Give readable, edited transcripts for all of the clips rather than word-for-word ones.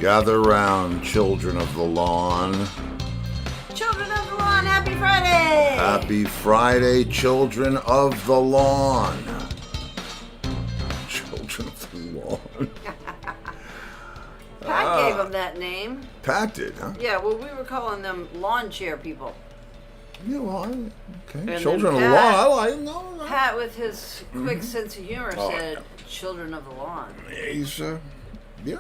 Gather round, children of the lawn. Children of the lawn, happy Friday! Happy Friday, children of the lawn. Children of the lawn. Pat gave them that name. Pat did, huh? Yeah, well, we were calling them lawn chair people. Yeah, well, okay. And Children of the then lawn, Pat- I like no. Pat, with his quick sense of humor, Oh, said, yeah. children of the lawn. He's, yeah.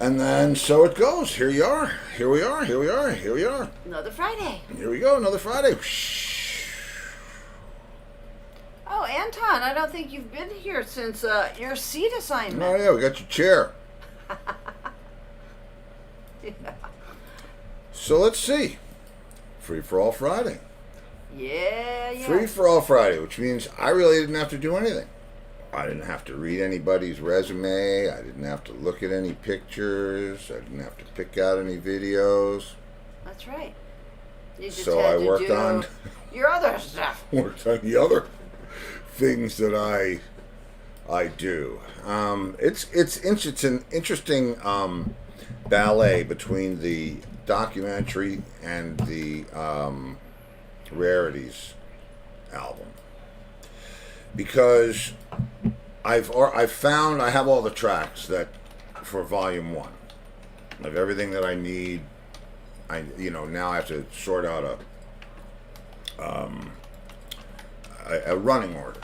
And then, so it goes. Here you are. Here we are. Here we are. Here we are. Another Friday. Here we go. Another Friday. Oh, Anton, I don't think you've been here since your seat assignment. Oh, yeah, we got your chair. Yeah. So let's see. Free for all Friday. Yeah. Free for all Friday, which means I really didn't have to do anything. I didn't have to read anybody's resume. I didn't have to look at any pictures. I didn't have to pick out any videos. That's right. You just So had I to worked do on your other stuff. worked on the other things that I do. It's an interesting ballet between the documentary and the rarities album, because I've found I have all the tracks that for volume 1. I have everything that I need. Now I have to sort out a running order.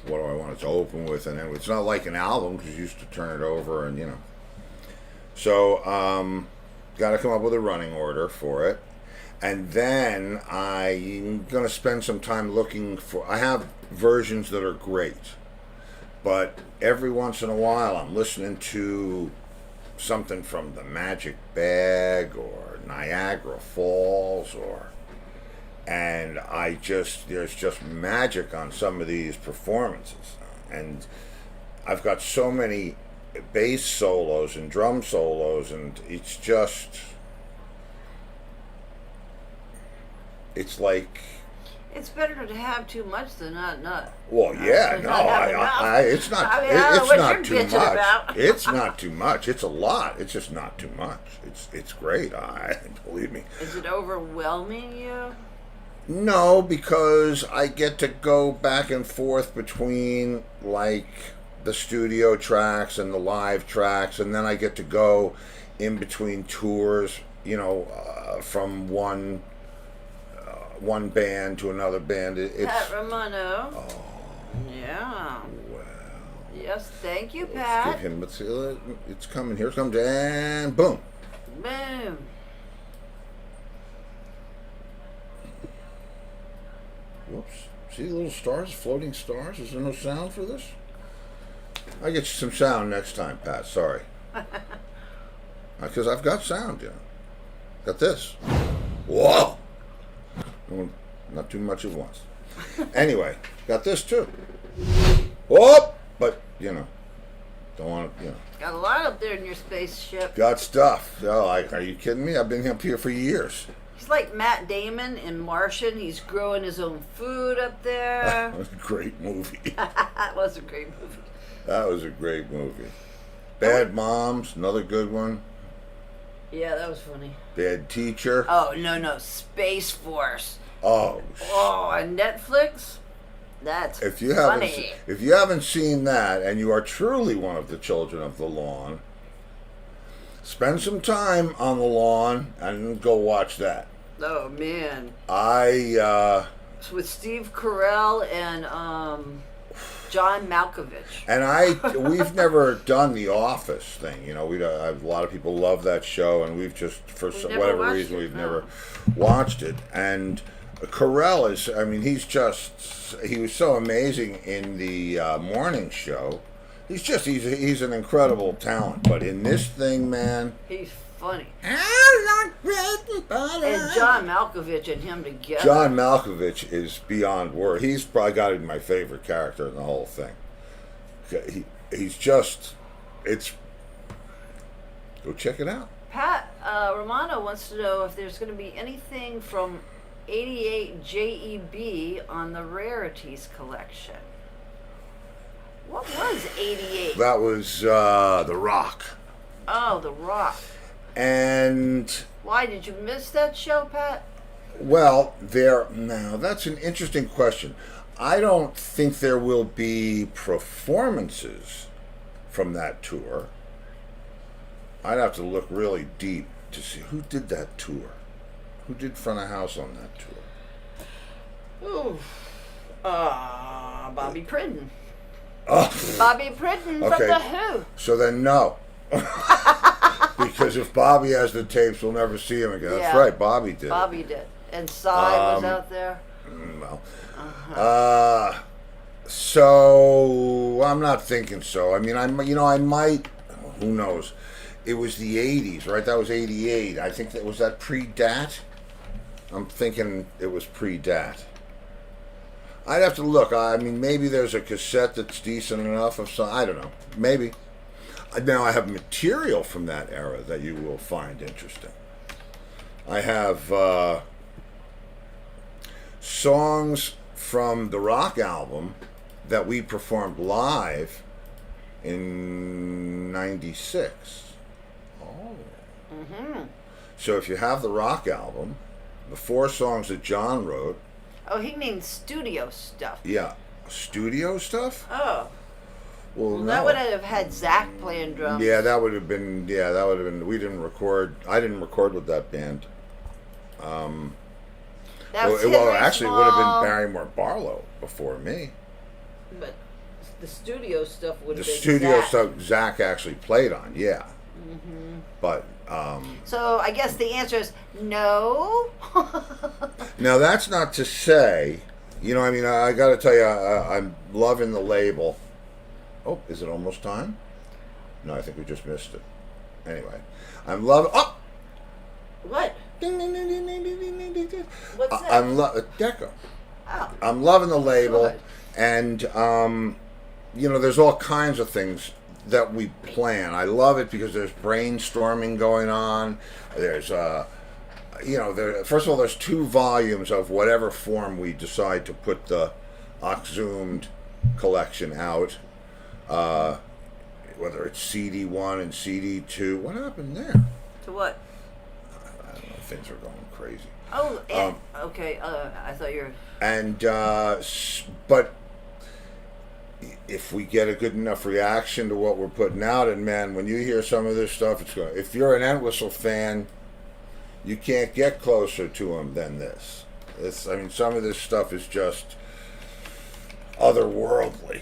What do I want it to open with? And then it's not like an album because you used to turn it over and So got to come up with a running order for it. And then I'm going to spend some time looking for... I have versions that are great. But every once in a while I'm listening to something from The Magic Bag or Niagara Falls and there's just magic on some of these performances. And I've got so many bass solos and drum solos, and it's like... It's better to have too much than not. Well, yeah, no, it's not. It's not too much. About. It's not too much. It's a lot. It's just not too much. It's great. Believe me. Is it overwhelming you? No, because I get to go back and forth between like the studio tracks and the live tracks, and then I get to go in between tours. From one band to another band. Pat Romano. Oh. Yeah. Well. Yes, thank you, Let's Pat. give him. It's coming. Here it comes, and boom. Boom. Whoops. See the little stars, floating stars? Is there no sound for this? I'll get you some sound next time, Pat. Sorry. Because I've got sound, Got this. Whoa! Not too much at once. Anyway, got this too. Whoop! But, don't want to, Got a lot up there in your spaceship. Got stuff. Oh, are you kidding me? I've been up here for years. He's like Matt Damon in Martian. He's growing his own food up there. That was a great movie. That was a great movie. That was a great movie. Bad Moms, another good one. Yeah, that was funny. Bad Teacher. Oh, no. Space Force. Oh, on Netflix? That's funny. If you haven't seen that, and you are truly one of the children of the lawn, spend some time on the lawn and go watch that. Oh, man. With Steve Carell and John Malkovich. And we've never done the Office thing. A lot of people love that show, and we've just, for whatever reason, we've never watched it. And Carell he was so amazing in the morning show. He's an incredible talent. But in this thing, man, he's funny. I like bread and butter. And John Malkovich and him together. John Malkovich is beyond word. He's probably got to be my favorite character in the whole thing. He's just, go check it out. Pat Romano wants to know if there's going to be anything from 88 JEB on the Rarities collection. What was 88? That was The Rock. Oh, The Rock. And, Why, did you miss that show, Pat? well, now that's an interesting question. I don't think there will be performances from that tour. I'd have to look really deep to see who did that tour. Who did front of house on that tour? Ooh. Bobby Pridden. Oh, Bobby Pridden Okay. from The Who. so then no. Because if Bobby has the tapes, we'll never see him again. That's Yeah. right, Bobby did. Bobby did. And Cy was out there. Well, so I'm not thinking so. I mean, I might. Who knows? It was the '80s, right? That was '88. I think was that pre-Dat. I'm thinking it was pre-Dat. I'd have to look. I mean, maybe there's a cassette that's decent enough of some. I don't know. Maybe. Now I have material from that era that you will find interesting. I have songs from the Rock album that we performed live in '96. Oh. Mm-hmm. So if you have the Rock album, the 4 songs that John wrote, Oh, he means studio stuff. yeah, studio stuff? Oh. Well, no. That would have had Zach playing drums. Yeah, that would have been. Yeah, that would have been. We didn't record. I didn't record with that band. That was Well, Henry actually, it would have Small, been Barrymore Barlow before me. But the studio stuff would The have been studio Zach. stuff Zach actually played on. Yeah, but So I guess the answer is no. now that's not to say. I mean, I got to tell you, I'm loving the label. Oh, is it almost time? No, I think we just missed it. Anyway, I'm loving. Oh. What? Ding, ding, ding, ding, ding, ding, ding, ding, ding. What's that? I'm Deco. Oh. I'm loving the label, Good. and there's all kinds of things that we plan. I love it because there's brainstorming going on. There's first of all, there's 2 volumes of whatever form we decide to put the Oxzoomed collection out. Whether it's CD1 and CD2. What happened there? To what? I don't know. Things are going crazy. Oh, okay. I thought you were. And but if we get a good enough reaction to what we're putting out, and man, when you hear some of this stuff, it's going. If you're an Entwistle fan, you can't get closer to him than this. I mean, some of this stuff is just otherworldly,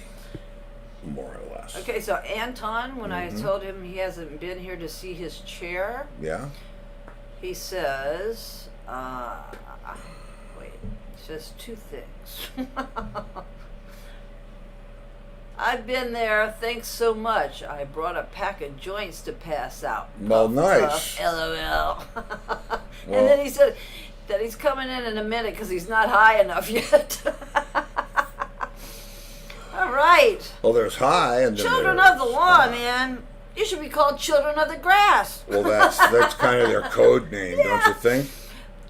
more or less. Okay, so Anton, when I told him he hasn't been here to see his chair, Yeah. he says, he says 2 things. I've been there, thanks so much. I brought a pack of joints to pass out. Well, Puff, nice. puff, LOL. Well- And then he said that he's coming in a minute because he's not high enough yet. All right. Well, there's high and then Children there's of the law, man. You should be called Children of the Grass. Well, that's kind of their code name, don't you think?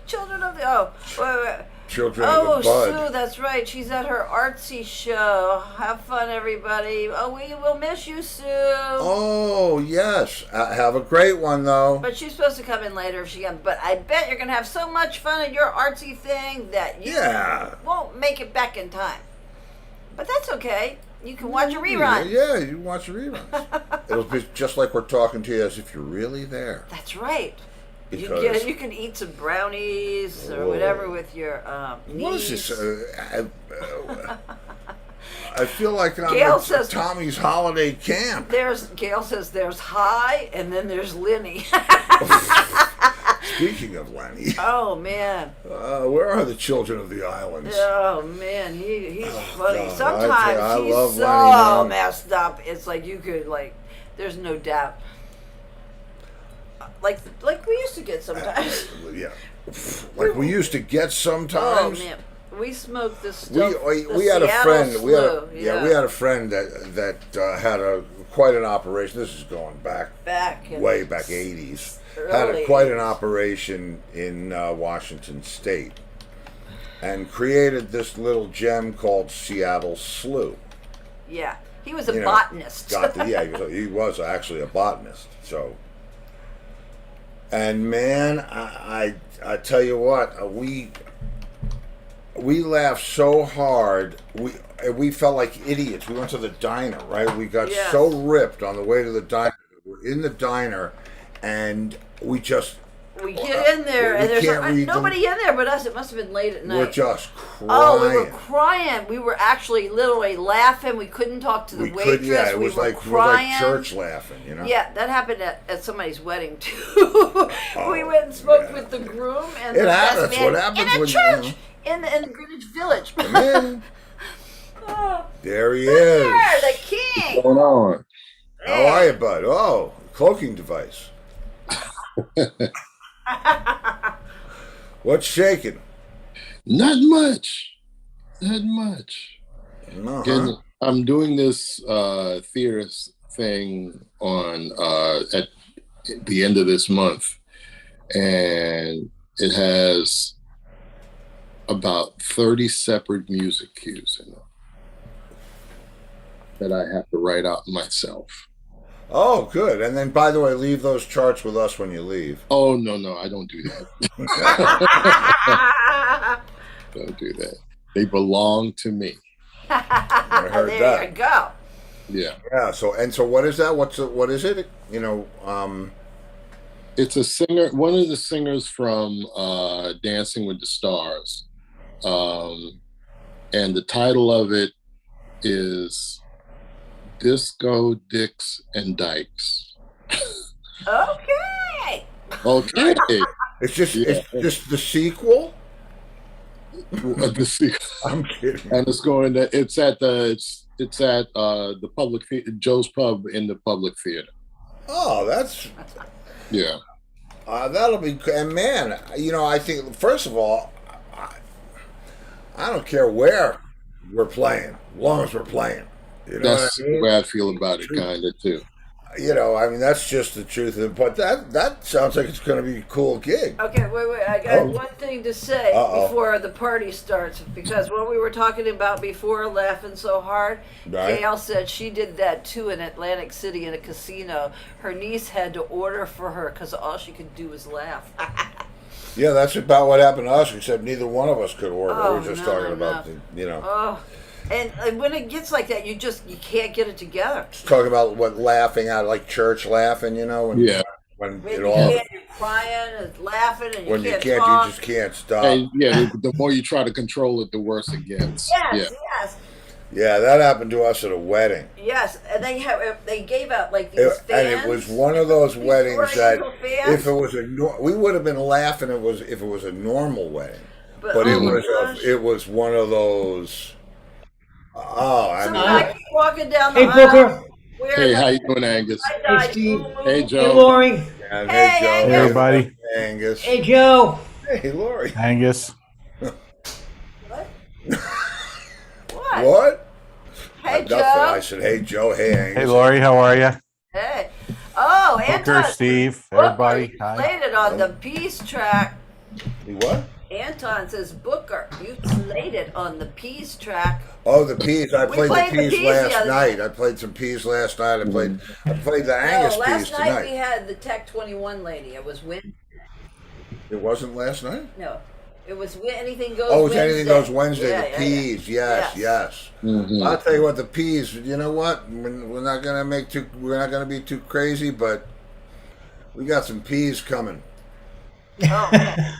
Children of the wait. Children Oh, of the Bud. Sue, that's right. She's at her artsy show. Have fun, everybody. Oh, we will miss you, Sue. Oh, yes. Have a great one, though. But she's supposed to come in later if she comes. But I bet you're going to have so much fun at your artsy thing that you won't make it back in time. But that's okay. You can watch a rerun. Yeah, you can watch a rerun. It'll be just like we're talking to you as if you're really there. That's right. Because You can eat some brownies or whatever with your what is niece. this? I feel like I'm Gail at says- Tommy's holiday camp. Gail says there's Hi and then there's Lenny. Speaking of Lenny, Oh man. where are the children of the islands? Oh man, he's funny. God, Sometimes I he's love so Lenny, man. messed up. It's like you could there's no doubt. Like we used to get sometimes. Yeah, like we used to get sometimes. Oh man, we smoked this stuff. We had a Seattle friend. We Slew, had a friend that had quite an operation. This is going back in way the back 80s. early Had quite an 80s. operation in Washington State, and created this little gem called Seattle Slew. Yeah. He was a botanist. He was actually a botanist. So, and man, I tell you what, we laughed so hard. We felt like idiots. We went to the diner, right? We got so ripped on the way to the diner. We're in the diner, and we just. We get in there, and there's nobody in there but us. It must have been late at night. We're just crying. Oh, we were crying. We were actually literally laughing. We couldn't talk to the waitress. It was like church laughing, you know? Yeah, that happened at somebody's wedding, too. We went and smoked with the groom and the best man what happens in a church in Greenwich Village. Come in. There he is. There, the king. What's going on? How are you, bud? Oh, cloaking device. What's shaking? Not much. Again, I'm doing this theater thing on at the end of this month, and it has about 30 separate music cues in it that I have to write out myself. Oh, good. And then, by the way, leave those charts with us when you leave. Oh, no, I don't do that. Don't do that. They belong to me. I heard there you go. Yeah. Yeah. So what is that? What is it? You know, it's a singer, one of the singers from Dancing with the Stars. And the title of it is Disco Dicks and Dykes. Okay. It's just the sequel. The sequel. I'm kidding. And it's going to. It's at the public Joe's Pub in the public theater. Oh, that's yeah. That'll be. And man, you know, I think first of all, I don't care where we're playing, as long as we're playing. You know That's what I mean? the way I feel about it, kind of too. You know, I mean, that's just the truth. But that sounds like it's going to be a cool gig. Okay, wait. I got one thing to say before the party starts, because what we were talking about before, laughing so hard, Gail said she did that too in Atlantic City in a casino. Her niece had to order for her because all she could do was laugh. Yeah, that's about what happened to us, except neither one of us could order. We were just talking about, you know. Oh. And when it gets like that, you can't get it together. Just talking about laughing out, like church laughing, you know? When you're crying and laughing and when you can't you talk. just can't stop. And the more you try to control it, the worse it gets. Yes. Yeah, that happened to us at a wedding. Yes, and they gave out like these fans. And it was one of those weddings that if it was we would have been laughing if it was a normal wedding. But it was one of those. Oh, I keep walking down the aisle. Booker. Hey, how you doing, Angus? Hey, Steve. Hey, Joe. Hey, Lori. Hey, Joe. Hey, everybody. Angus. Hey, Joe. Hey, Lori. Angus. What? What? Hey, Joe. I said, hey, Joe. Hey, Angus. Hey, Lori. How are you? Hey. Oh, Booker, Anton. Steve, everybody. Hi. Played it on the peace track. You what? Anton says, Booker, you played it on the peas track. Oh, the peas. I played the peas last night. I played some peas last night. I played the Angus peas tonight. Last night we had the Tech 21 lady. It was Wednesday. It wasn't last night? No. It was Anything Goes Wednesday. Oh, it's Anything Goes Wednesday. Yeah, the peas. Yes. Mm-hmm. I'll tell you what, the peas, you know what? We're not going to be too crazy, but we got some peas coming. Oh, man.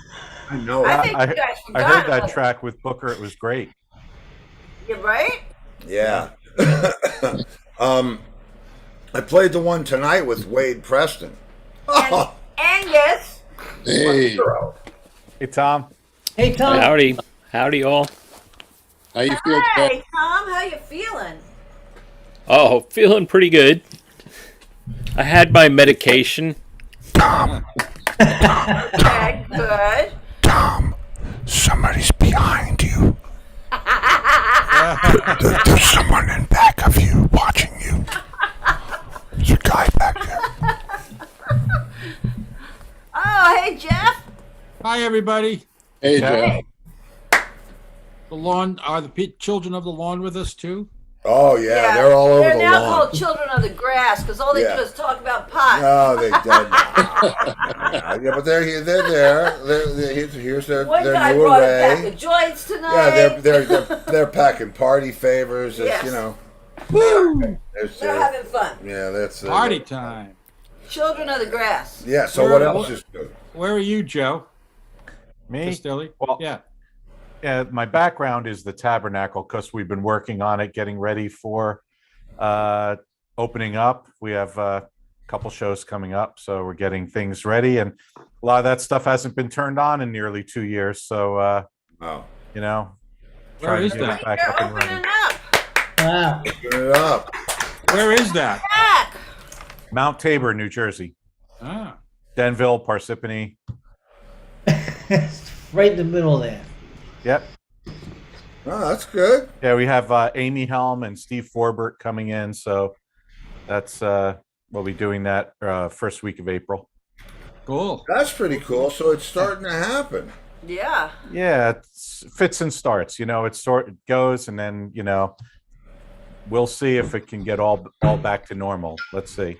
I know. I think you guys forgot. I heard that track with Booker. It was great. You right? Yeah. I played the one tonight with Wade Preston. And Angus. Hey. Hey, Tom. Hey, Tom. Howdy all. How you feel? Hey, Tom, how you feeling? Oh, feeling pretty good. I had my medication. Okay, good. Tom, somebody's behind you. There's someone in back of you watching you. There's a guy back there. Oh, hey, Jeff. Hi, everybody. Hey, Joe. The lawn. Are the children of the lawn with us, too? Oh yeah, they're all over They're the now lawn. called Children of the Grass because all they Yeah. do is talk about pot. No, they don't. Yeah, but they're there. Here's their One guy new brought a array. pack of joints tonight. Yeah, they're packing party favors. It's, Yes. you know. Woo! They're having fun. Yeah, that's Party time. Children of the Grass. Yeah. So what else is good? Where are you, Joe? Me? Castelli? Well, Yeah. Yeah, my background is the Tabernacle because we've been working on it, getting ready for opening up. We have a couple shows coming up, so we're getting things ready, and a lot of that stuff hasn't been turned on in nearly 2 years. So, Oh, you know, Where trying is to get that? it back They're up and opening running. up. Wow. open it up. Where is that? Back. Mount Tabor, New Jersey, Ah. Denville, Parsippany. Right in the middle there. Yep. Oh, that's good. Yeah, we have Amy Helm and Steve Forbert coming in, so that's we'll be doing that first week of April. Cool. That's pretty cool. So it's starting to happen. Yeah. Yeah, it's fits and starts. You know, it goes, and then we'll see if it can get all back to normal. Let's see.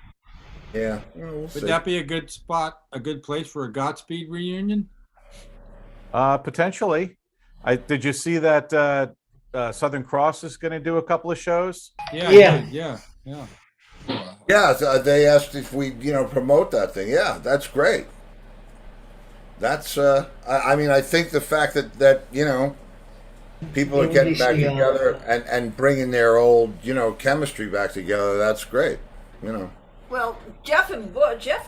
Yeah. Well, we'll see. Would that be a good spot, a good place for a Godspeed reunion? Potentially. Did you see that Southern Cross is going to do a couple of shows? Yeah. Yeah. Yeah. Yeah, so they asked if we, promote that thing. Yeah, that's great. That's, I mean, I think the fact that people are getting back together and bringing their old, chemistry back together, that's great, Well, Jeff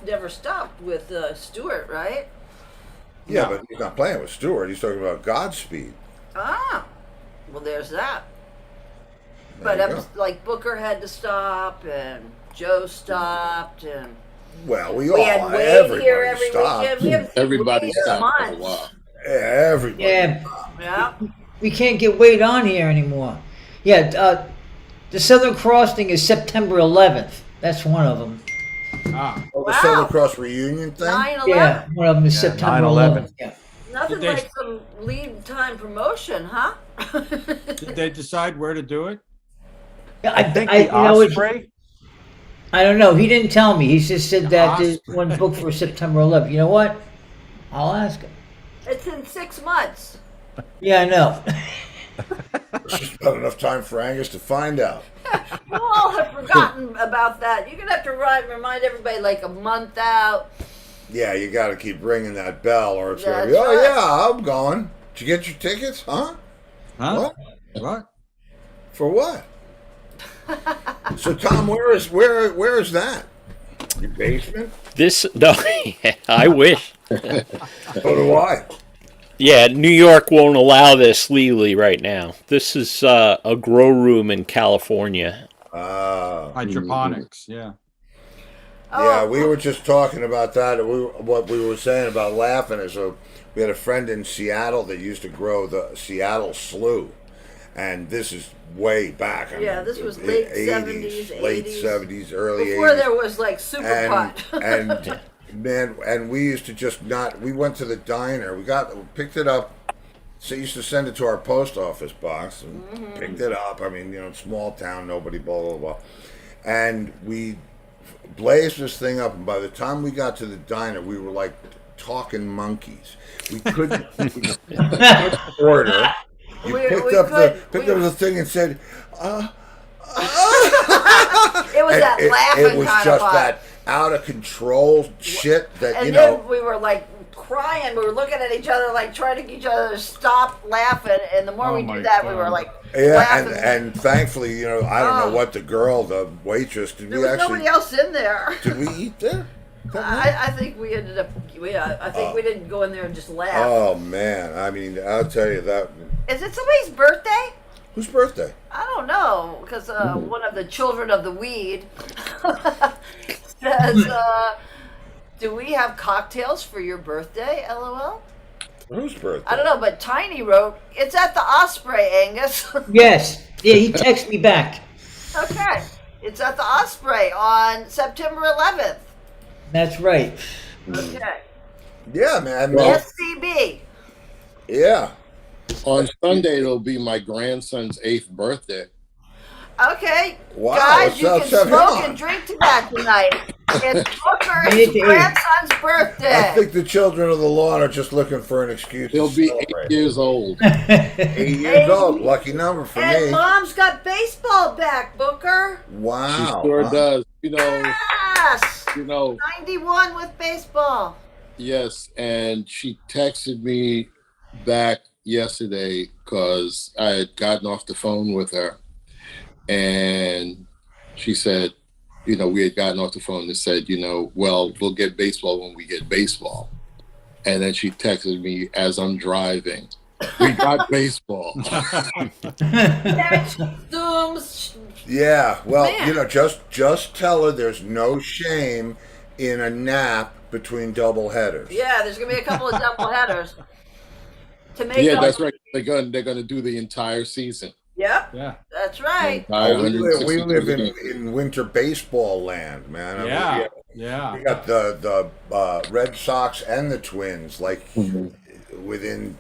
never stopped with Stewart, right? Yeah, No. but he's not playing with Stewart. He's talking about Godspeed. Ah. Well, there's that. There But you go. like Booker had to stop, and Joe stopped, and Well, we we had all, Wade everybody here every stopped. weekend. We haven't seen Everybody Wade in stopped for a months. while. Everybody. Yeah, Yeah. we can't get Wade on here anymore. Yeah, the Southern Cross thing is September 11th. That's one of them. Ah. Oh, the Wow. Southern Cross reunion thing? 9/11. Yeah, one of them is Yeah, September 9/11. 11th. Yeah. Nothing Did they- like some lead time promotion, huh? Did they decide where to do it? Yeah, I think the you know, Osprey. I don't know. He didn't tell me. He just said that there's Osprey. one booked for September 11th. You know what? I'll ask him. It's in 6 months. Yeah, I know. It's just not enough time for Angus to find out. You all have forgotten about that. You're gonna have to remind everybody like a month out. Yeah, you got to keep ringing that bell, or it's going to be, That's oh, right. yeah, I'm going. Did you get your tickets? Huh? Huh? What? What? For what? So, Tom, where is that? Your basement? No, I wish. So do I. Yeah, New York won't allow this legally right now. This is a grow room in California. Hydroponics. Yeah. Yeah, Oh, we were just talking about that. What we were saying about laughing is we had a friend in Seattle that used to grow the Seattle Slew. And this is way back. I Yeah, mean, this was late 80s, 70s, late 80s. 70s, early before 80s. there was like super pot. and man, and we used to just not. We went to the diner. We picked it up. So used to send it to our post office box and picked it up. I mean, small town, nobody, blah blah blah. And we blazed this thing up, and by the time we got to the diner, we were like talking monkeys. We couldn't order. You picked up the thing and said, It was that laughing it was kind just of that out of control shit that And then we were like crying. We were looking at each other, like trying to get each other to stop laughing. And the more we my did that, we God. were like Yeah, laughing. and thankfully, I don't know what the waitress, did there we was actually, nobody else in there. did we eat there? I think we ended up. I think we didn't go in there and just laugh. Oh man, I mean, I'll tell you that. Is it somebody's birthday? Whose birthday? I don't know, because one of the children of the weed says, "Do we have cocktails for your birthday?" LOL. Whose birthday? I don't know, but Tiny wrote, "It's at the Osprey, Angus." Yes. Yeah, he texted me back. Okay, it's at the Osprey on September 11th. That's right. Okay, Yeah, man. Well- SCB. Yeah. On Sunday, it'll be my grandson's 8th birthday. Okay, Wow, guys, you let's can have him smoke on. and drink to that tonight. It's Booker's Me too. grandson's birthday. I think the children of the lawn are just looking for an excuse He'll to be celebrate. 8 years old. 8 years old. Lucky number for And me. Mom's got baseball back, Booker. She Wow. sure Huh? does. Yes. 91 with baseball. Yes. And she texted me back yesterday because I had gotten off the phone with her. And she said, we had gotten off the phone and said, well, we'll get baseball when we get baseball. And then she texted me as I'm driving, we got baseball. Yeah, well, Man. just tell her there's no shame in a nap between double headers. Yeah, there's gonna be a couple of double headers to make. Yeah, up. that's right. They're gonna do the entire season. Yep, Yeah. that's right. Oh, we live games. in winter baseball land, man. I mean, Yeah. we Yeah. got the Red Sox and the Twins like within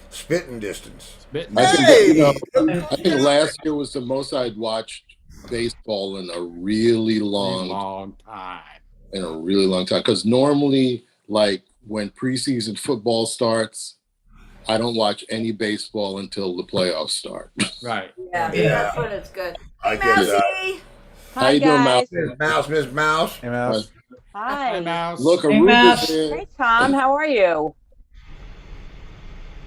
spitting distance. I Hey! think last year was the most I'd watched baseball in a really long time. Because normally, like when preseason football starts, I don't watch any baseball until the playoffs start. Right. Yeah, Yeah. that's when it's good. I Hey, get that. Mousy. How you doing, Mouse? Miss Mouse. Hey, Mouse. Hi, Hi. Mouse. Look, Hey, Mouse. Aruba's here. Hey, Tom. How are you?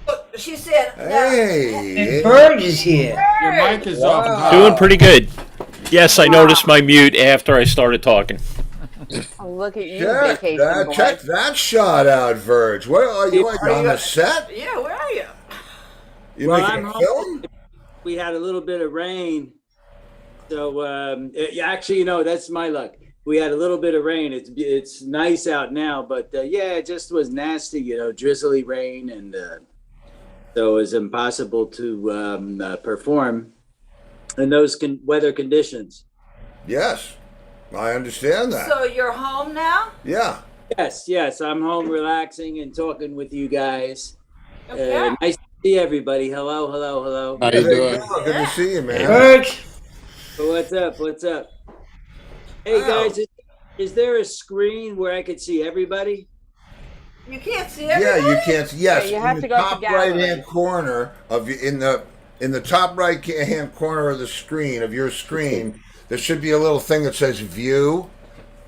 Look, she said. Hey. And Bird is here. Your mic is off. Wow. Doing pretty good. Yes, I noticed my mute after I started talking. Oh, look at you, Check vacation that, boy. check that shot out, Verge. Where are you? Are you on the set? Yeah, where are you? You Well, making I'm a home. film? We had a little bit of rain. So actually, that's my luck. We had a little bit of rain. It's nice out now, but it just was nasty, drizzly rain, and so it was impossible to perform in those weather conditions. Yes, I understand that. So you're home now? Yeah. Yes, I'm home relaxing and talking with you guys. Okay. Nice to see everybody. Hello. How There you you doing? go. Good to see you, man. Bird. What's up? Hey Wow. guys, is there a screen where I could see everybody? You can't see Yeah, everybody? you can't. Yes, Yeah, you have in to the go to top gallery. right hand corner of in the top right hand corner of the screen of your screen, there should be a little thing that says "View."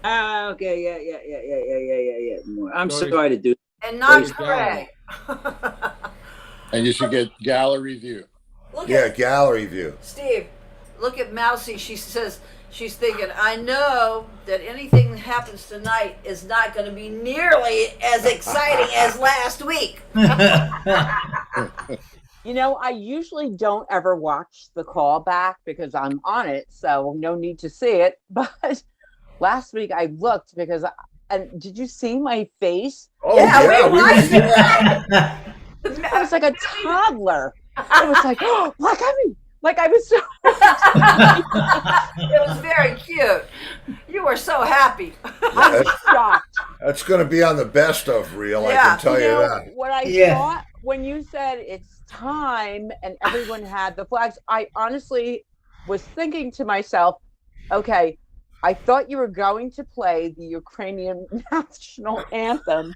Ah, okay, yeah. I'm Sorry. sorry to do. And not There's pray. And you should get gallery view. Look Yeah, at gallery view. Steve. Look at Mousy. She says she's thinking, I know that anything that happens tonight is not going to be nearly as exciting as last week. I usually don't ever watch the call back because I'm on it, so no need to see it. But last week I looked and did you see my face? Oh Yeah, we watched it. yeah. I was like a toddler. It was like, like I was so. It was very cute. You were so happy. I was shocked. That's going to be on the best of reel. I Yeah. can tell you that. What I Yeah. thought when you said it's time and everyone had the flags, I honestly was thinking to myself, okay, I thought you were going to play the Ukrainian national anthem.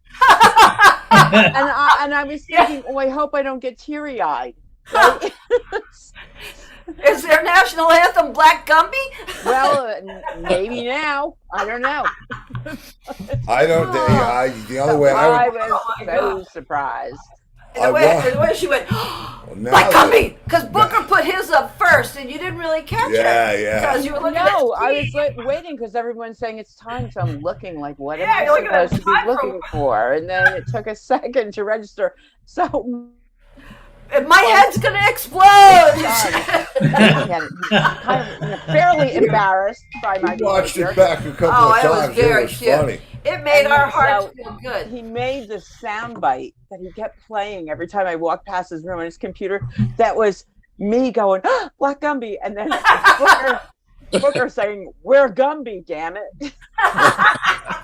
And I was thinking, oh, I hope I don't get teary-eyed. Right? Is their national anthem Black Gumby? Well, maybe now. I don't know. I don't. The other way I I would. was my so God. surprised. And the way she went, now Black that- Gumby! Because Booker put his up first and you didn't really catch Yeah, it. yeah. Because you were looking No, at I was like waiting because everyone's saying it's time, so I'm looking like, what Yeah, am you're I looking at supposed to the be time looking for? And then it took a second to register. So my head's going to explode! kind of fairly embarrassed by my We watched behavior. it back a couple Oh, of it was times. very It was cute. funny. It made And our so hearts feel good. He made this sound bite that he kept playing every time I walked past his room on his computer. That was me going, oh, Black Gumby, and then Booker saying, "We're Gumby, damn it,"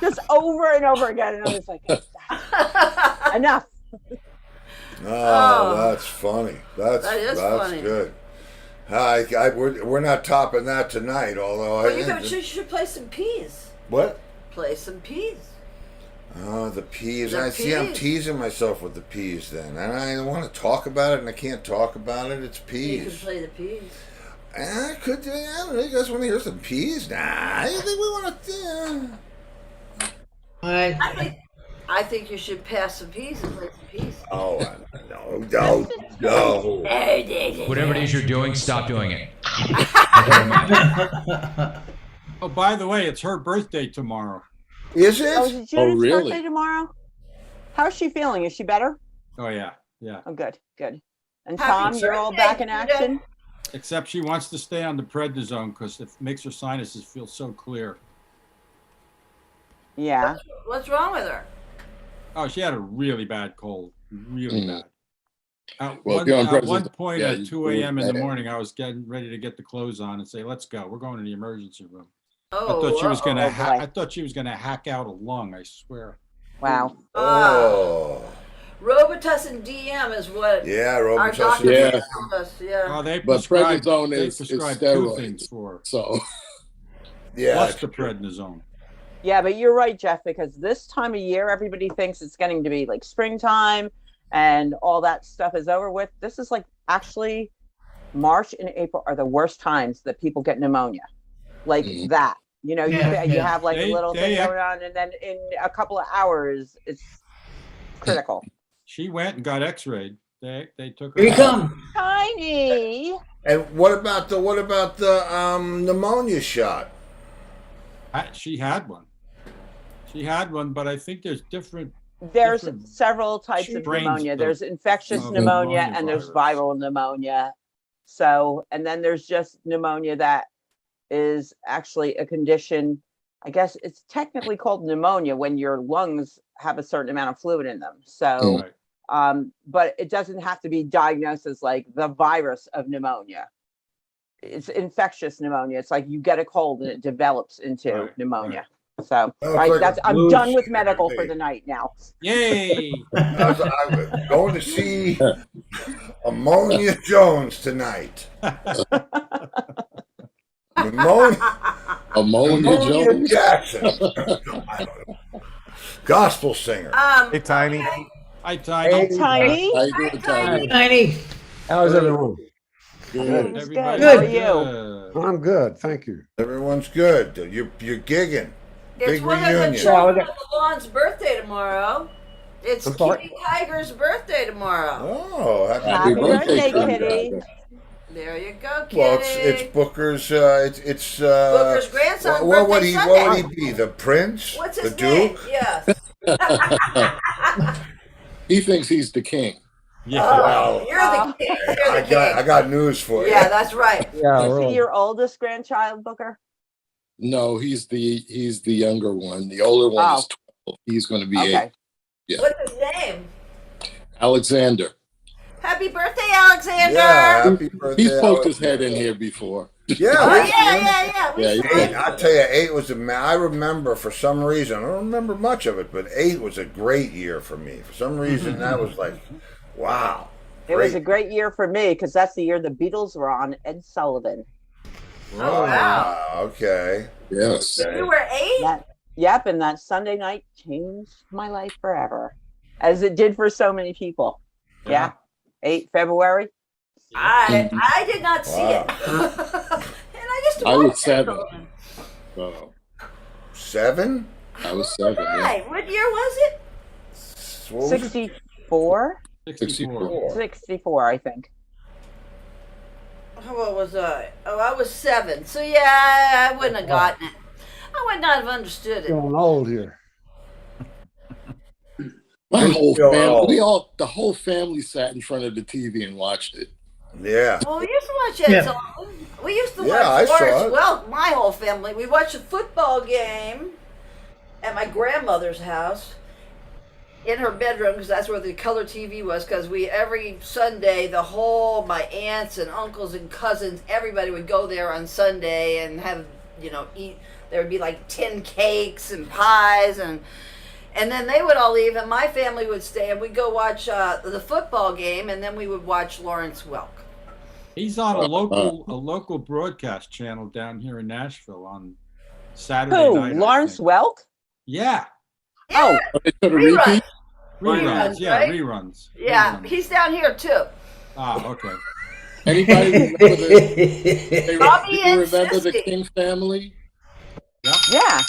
just over and over again. And I was like, enough. Oh, that's funny. That is funny. good. We're not topping that tonight, although Well, you should play some peas. What? Play some peas. Oh, the peas. The I'm peas. teasing myself with the peas then. And I want to talk about it, and I can't talk about it. It's You peas. can play the peas. I could. I don't know. You guys want to hear some peas? Nah, I think we want to. All right. I think you should pass some peas and play some peas. Oh, no. Whatever it is you're doing, stop doing it. Oh, by the way, it's her birthday tomorrow. Is it? Oh, is it Judith's really? birthday tomorrow? How's she feeling? Is she better? Oh yeah, yeah. Oh, good, good. And Happy Tom, you're all birthday, back in Judith. action? Except she wants to stay on the prednisone because it makes her sinuses feel so clear. Yeah. What's wrong with her? Oh, she had a really bad cold. Really Mm. bad. Well, if you're on At one prednisone, point yeah, at you 2 a.m. in the bad. morning, I was getting ready to get the clothes on and say, "Let's go. We're going to the emergency room." Oh, I thought she was uh-oh. gonna. Oh, boy. I thought she was gonna hack out a lung. I swear. Wow. Oh. Robitussin DM is what Yeah, our doctor Robitussin. Yeah. told us. Yeah. Oh, they But prescribed. prednisone They is prescribed two steroids. things for her. So Yeah. Plus the prednisone. Yeah, but you're right, Jeff, because this time of year, everybody thinks it's getting to be like springtime and all that stuff is over with. This is like actually March and April are the worst times that people get pneumonia. Like Mhm. that. You know, Yeah, you yeah. have like a little thing They- going on, and then in a couple of hours, it's critical. She went and got X-rayed. They took her. Here you come. Tiny. And what about the pneumonia shot? She had one. She had one, but I think there's different. There's Different several types of strains pneumonia. of- There's infectious of pneumonia pneumonia and there's virus. viral pneumonia. So, and then there's just pneumonia that is actually a condition. I guess it's technically called pneumonia when your lungs have a certain amount of fluid in them. So, Right. but it doesn't have to be diagnosed as like the virus of pneumonia. It's infectious pneumonia. It's like you get a cold and it develops into Right, pneumonia. So, Oh, right, it's like that's a I'm flu done with shot, medical for right. the night now. Yay! I'm going to see Ammonia Jones tonight. Pneumonia ammonia Jones. Jackson. I don't know. Gospel singer. Hey, Tiny. Hi, Tiny. Tiny. How you doing, Tiny? Tiny. How's everyone? Good. Good. Everybody How are Good. you? good. I'm good, thank you. Everyone's good. You're gigging. It's Big one reunion. of the children of the Lawn's birthday tomorrow. It's I'm sorry? Kitty Tiger's birthday tomorrow. Oh, happy Happy birthday, Kitty. Kitty. There you go, Kitty. Well, it's Booker's. It's Booker's grandson's what would birthday he? Sunday. What would he be? The prince? What's the his name? duke? Yes. He thinks he's the king. Yeah. Wow. You're the king. You're the king. I got news for you. Yeah, that's right. Yeah, Is really. he your oldest grandchild, Booker? No, he's the younger one. The older one is 12. He's going to be 8. Okay. Yeah. What's his name? Alexander. Happy birthday, Alexander. Yeah, happy birthday. He's poked his Alex. head in here before. Yeah, Oh, we- yeah. We Yeah, saw yeah. him. I'll tell you, 8 was I remember for some reason. I don't remember much of it, but 8 was a great year for me. For some reason, that was like, wow. It was a great year for me because that's the year the Beatles were on Ed Sullivan. Oh, wow. Okay. Yes. You were 8? Yep, and that Sunday night changed my life forever, as it did for so many people. Yeah, 8 February. I did not see Wow. it. And I used to I watch was 7. Sullivan. So 7? I was 7. Yeah. Hi, what year was it? What was it? 64? 64. 64, I think. How old was I? Oh, I was 7. So yeah, I wouldn't have gotten it. I would not have understood it. Feeling old here. My whole Yo. family, the whole family sat in front of the TV and watched it. Yeah. Well, we used to watch Ed Yeah. Sullivan. We used to Yeah, I watch saw sports. it. Well, my whole family. We watched a football game at my grandmother's house in her bedroom because that's where the color TV was. Because every Sunday, my aunts and uncles and cousins, everybody would go there on Sunday and have eat. There would be like 10 cakes and pies and then they would all leave, and my family would stay, and we'd go watch the football game, and then we would watch Lawrence Welk. He's on a local broadcast channel down here in Nashville on Saturday Who? night. Lawrence Welk? Yeah. Oh, Reruns. Reruns. Yeah, right? reruns. Yeah, Reruns. he's down here too. Ah, okay. Anybody remember the, Bobby and remember the Sissy. King family? yeah.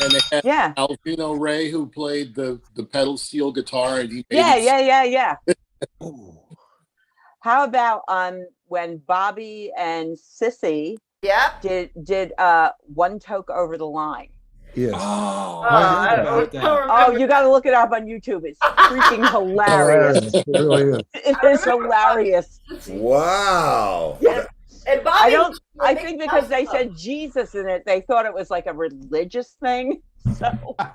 And they had Yeah. Alvino Ray, who played the pedal steel guitar, and he made Yeah. How about when Bobby and Sissy did One Toke Over the Line? Yes. Oh, I I don't heard about that. Oh, you got to look it up on YouTube. It's freaking hilarious. It really is. It is hilarious. Wow. Yeah. And Bobby, I think because they said Jesus in it, they thought it was like a religious thing. So, but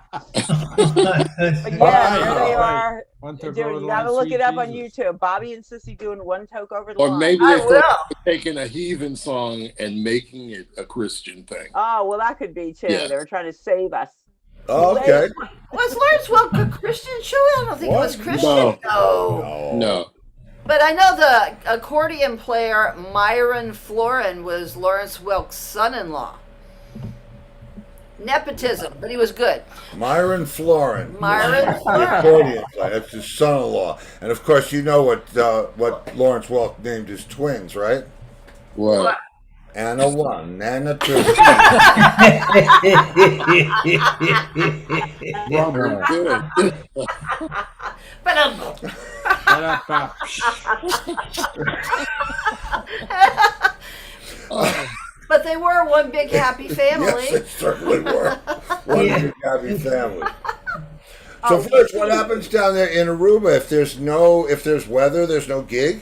yeah, there they are. One Toke Dude, Over the you got to Line, look Sweet it up on Jesus. YouTube. Bobby and Sissy doing One Toke Over the Or Line. maybe they I thought will. they were taking a heathen song and making it a Christian thing. Oh, well, that could be too. Yeah. They were trying to save us. Okay. was Lawrence Welk a Christian show? I don't think it was What? Christian. No. But I know the accordion player Myron Florin was Lawrence Welk's son-in-law. Nepotism, but he was good. Myron Florin. Myron Florin. Accordion player. That's his son-in-law. And of course, you know what Lawrence Welk named his twins, right? What? Anna 1, Anna 2. Very good. But they were one big happy family. Yes, they certainly were. One big happy family. So first, what happens down there in Aruba if there's weather, there's no gig?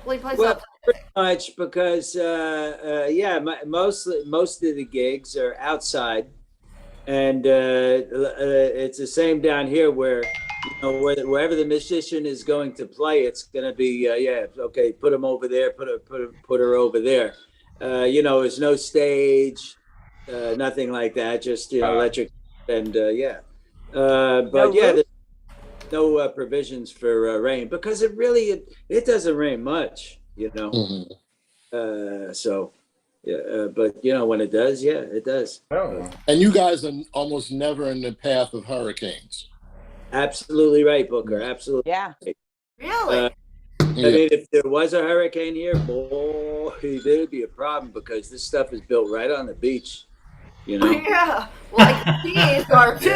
Well, he plays Well, outside. pretty much because most of the gigs are outside, and it's the same down here where wherever the musician is going to play, it's going to be okay. Put him over there. Put her over there. There's no stage, nothing like that. Just electric and there's no provisions for rain because it doesn't rain much. Mhm. But when it does, it does. And you guys are almost never in the path of hurricanes. Absolutely right, Booker. Absolutely. Yeah. Really? I mean, if there was a hurricane here, boy, there'd be a problem because this stuff is built right on the beach. Yeah. Like the PAs are too.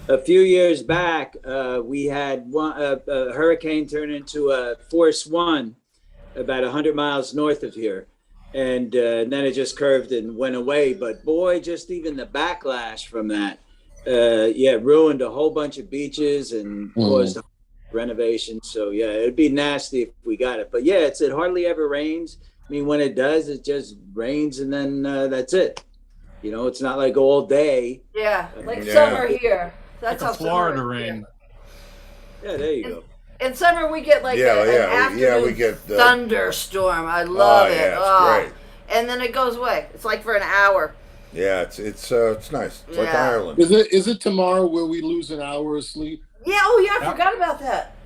A few years back, we had a hurricane turn into a Force 1 about 100 miles north of here. And then it just curved and went away. But boy, just even the backlash from that, ruined a whole bunch of beaches and caused renovation. So, it'd be nasty if we got it. But, it hardly ever rains. I mean, when it does, it just rains and then that's it. It's not like all day. Yeah, like summer here. That's Like how a Florida summer rain. Yeah, there you go. In summer we get like an afternoon we get thunderstorm. I love it. Yeah, it's great. And then it goes away. It's like for an hour. Yeah, it's nice. It's like Yeah. Ireland. Is it tomorrow where we lose an hour of sleep? Yeah. Oh, yeah. I forgot about that.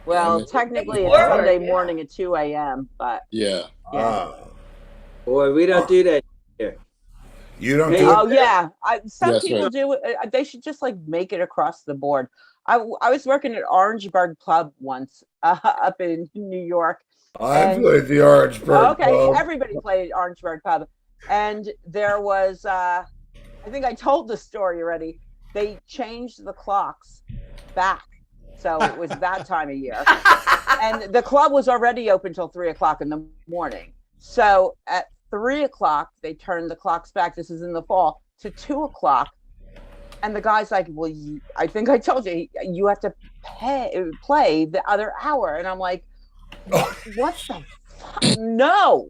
Well, technically it's Forward, Sunday yeah. morning at 2 a.m., but Yeah. Boy, we don't do that here. You don't Hey, do oh it? yeah, some Yes, people right. do it. They should just like make it across the board. I was working at Orangeburg Pub once up in New York. I played the Orangeburg Okay, Pub. everybody played at Orangeburg Pub, and there was I think I told the story already. They changed the clocks back, so it was that time of year, and the club was already open till 3 o'clock in the morning. So at 3 o'clock, they turned the clocks back. This is in the fall to 2 o'clock. And the guy's like, well, I think I told you, you have to play the other hour. And I'm like, what the fuck? No.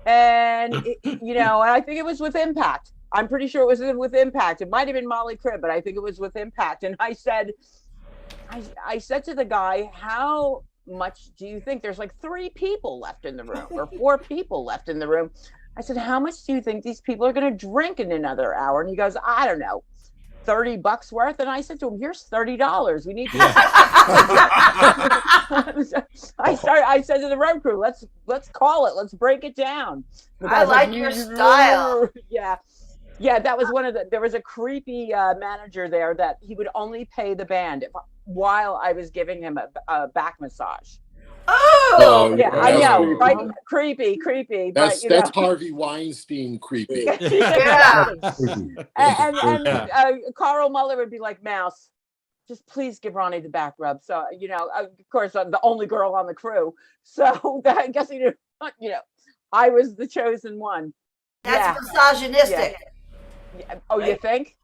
And, and I think it was with Impact. I'm pretty sure it was with Impact. It might have been Molly Cribb, but I think it was with Impact. And I said to the guy, how much do you think? There's like 3 people left in the room or 4 people left in the room. I said, how much do you think these people are going to drink in another hour? And he goes, I don't know. $30 worth, and I said to him, "Here's $30. We need to." I said to the road crew, "Let's call it. Let's break it down." I like your style. Yeah, that was there was a creepy manager there that he would only pay the band while I was giving him a back massage. Oh, yeah, I know, right? Creepy. That's but, Harvey Weinstein creepy. Yeah. and Carl Muller would be like, "Mouse, just please give Ronnie the back rub." So, of course, I'm the only girl on the crew. So I guess I was the chosen one. That's misogynistic. Yeah. Oh, you think?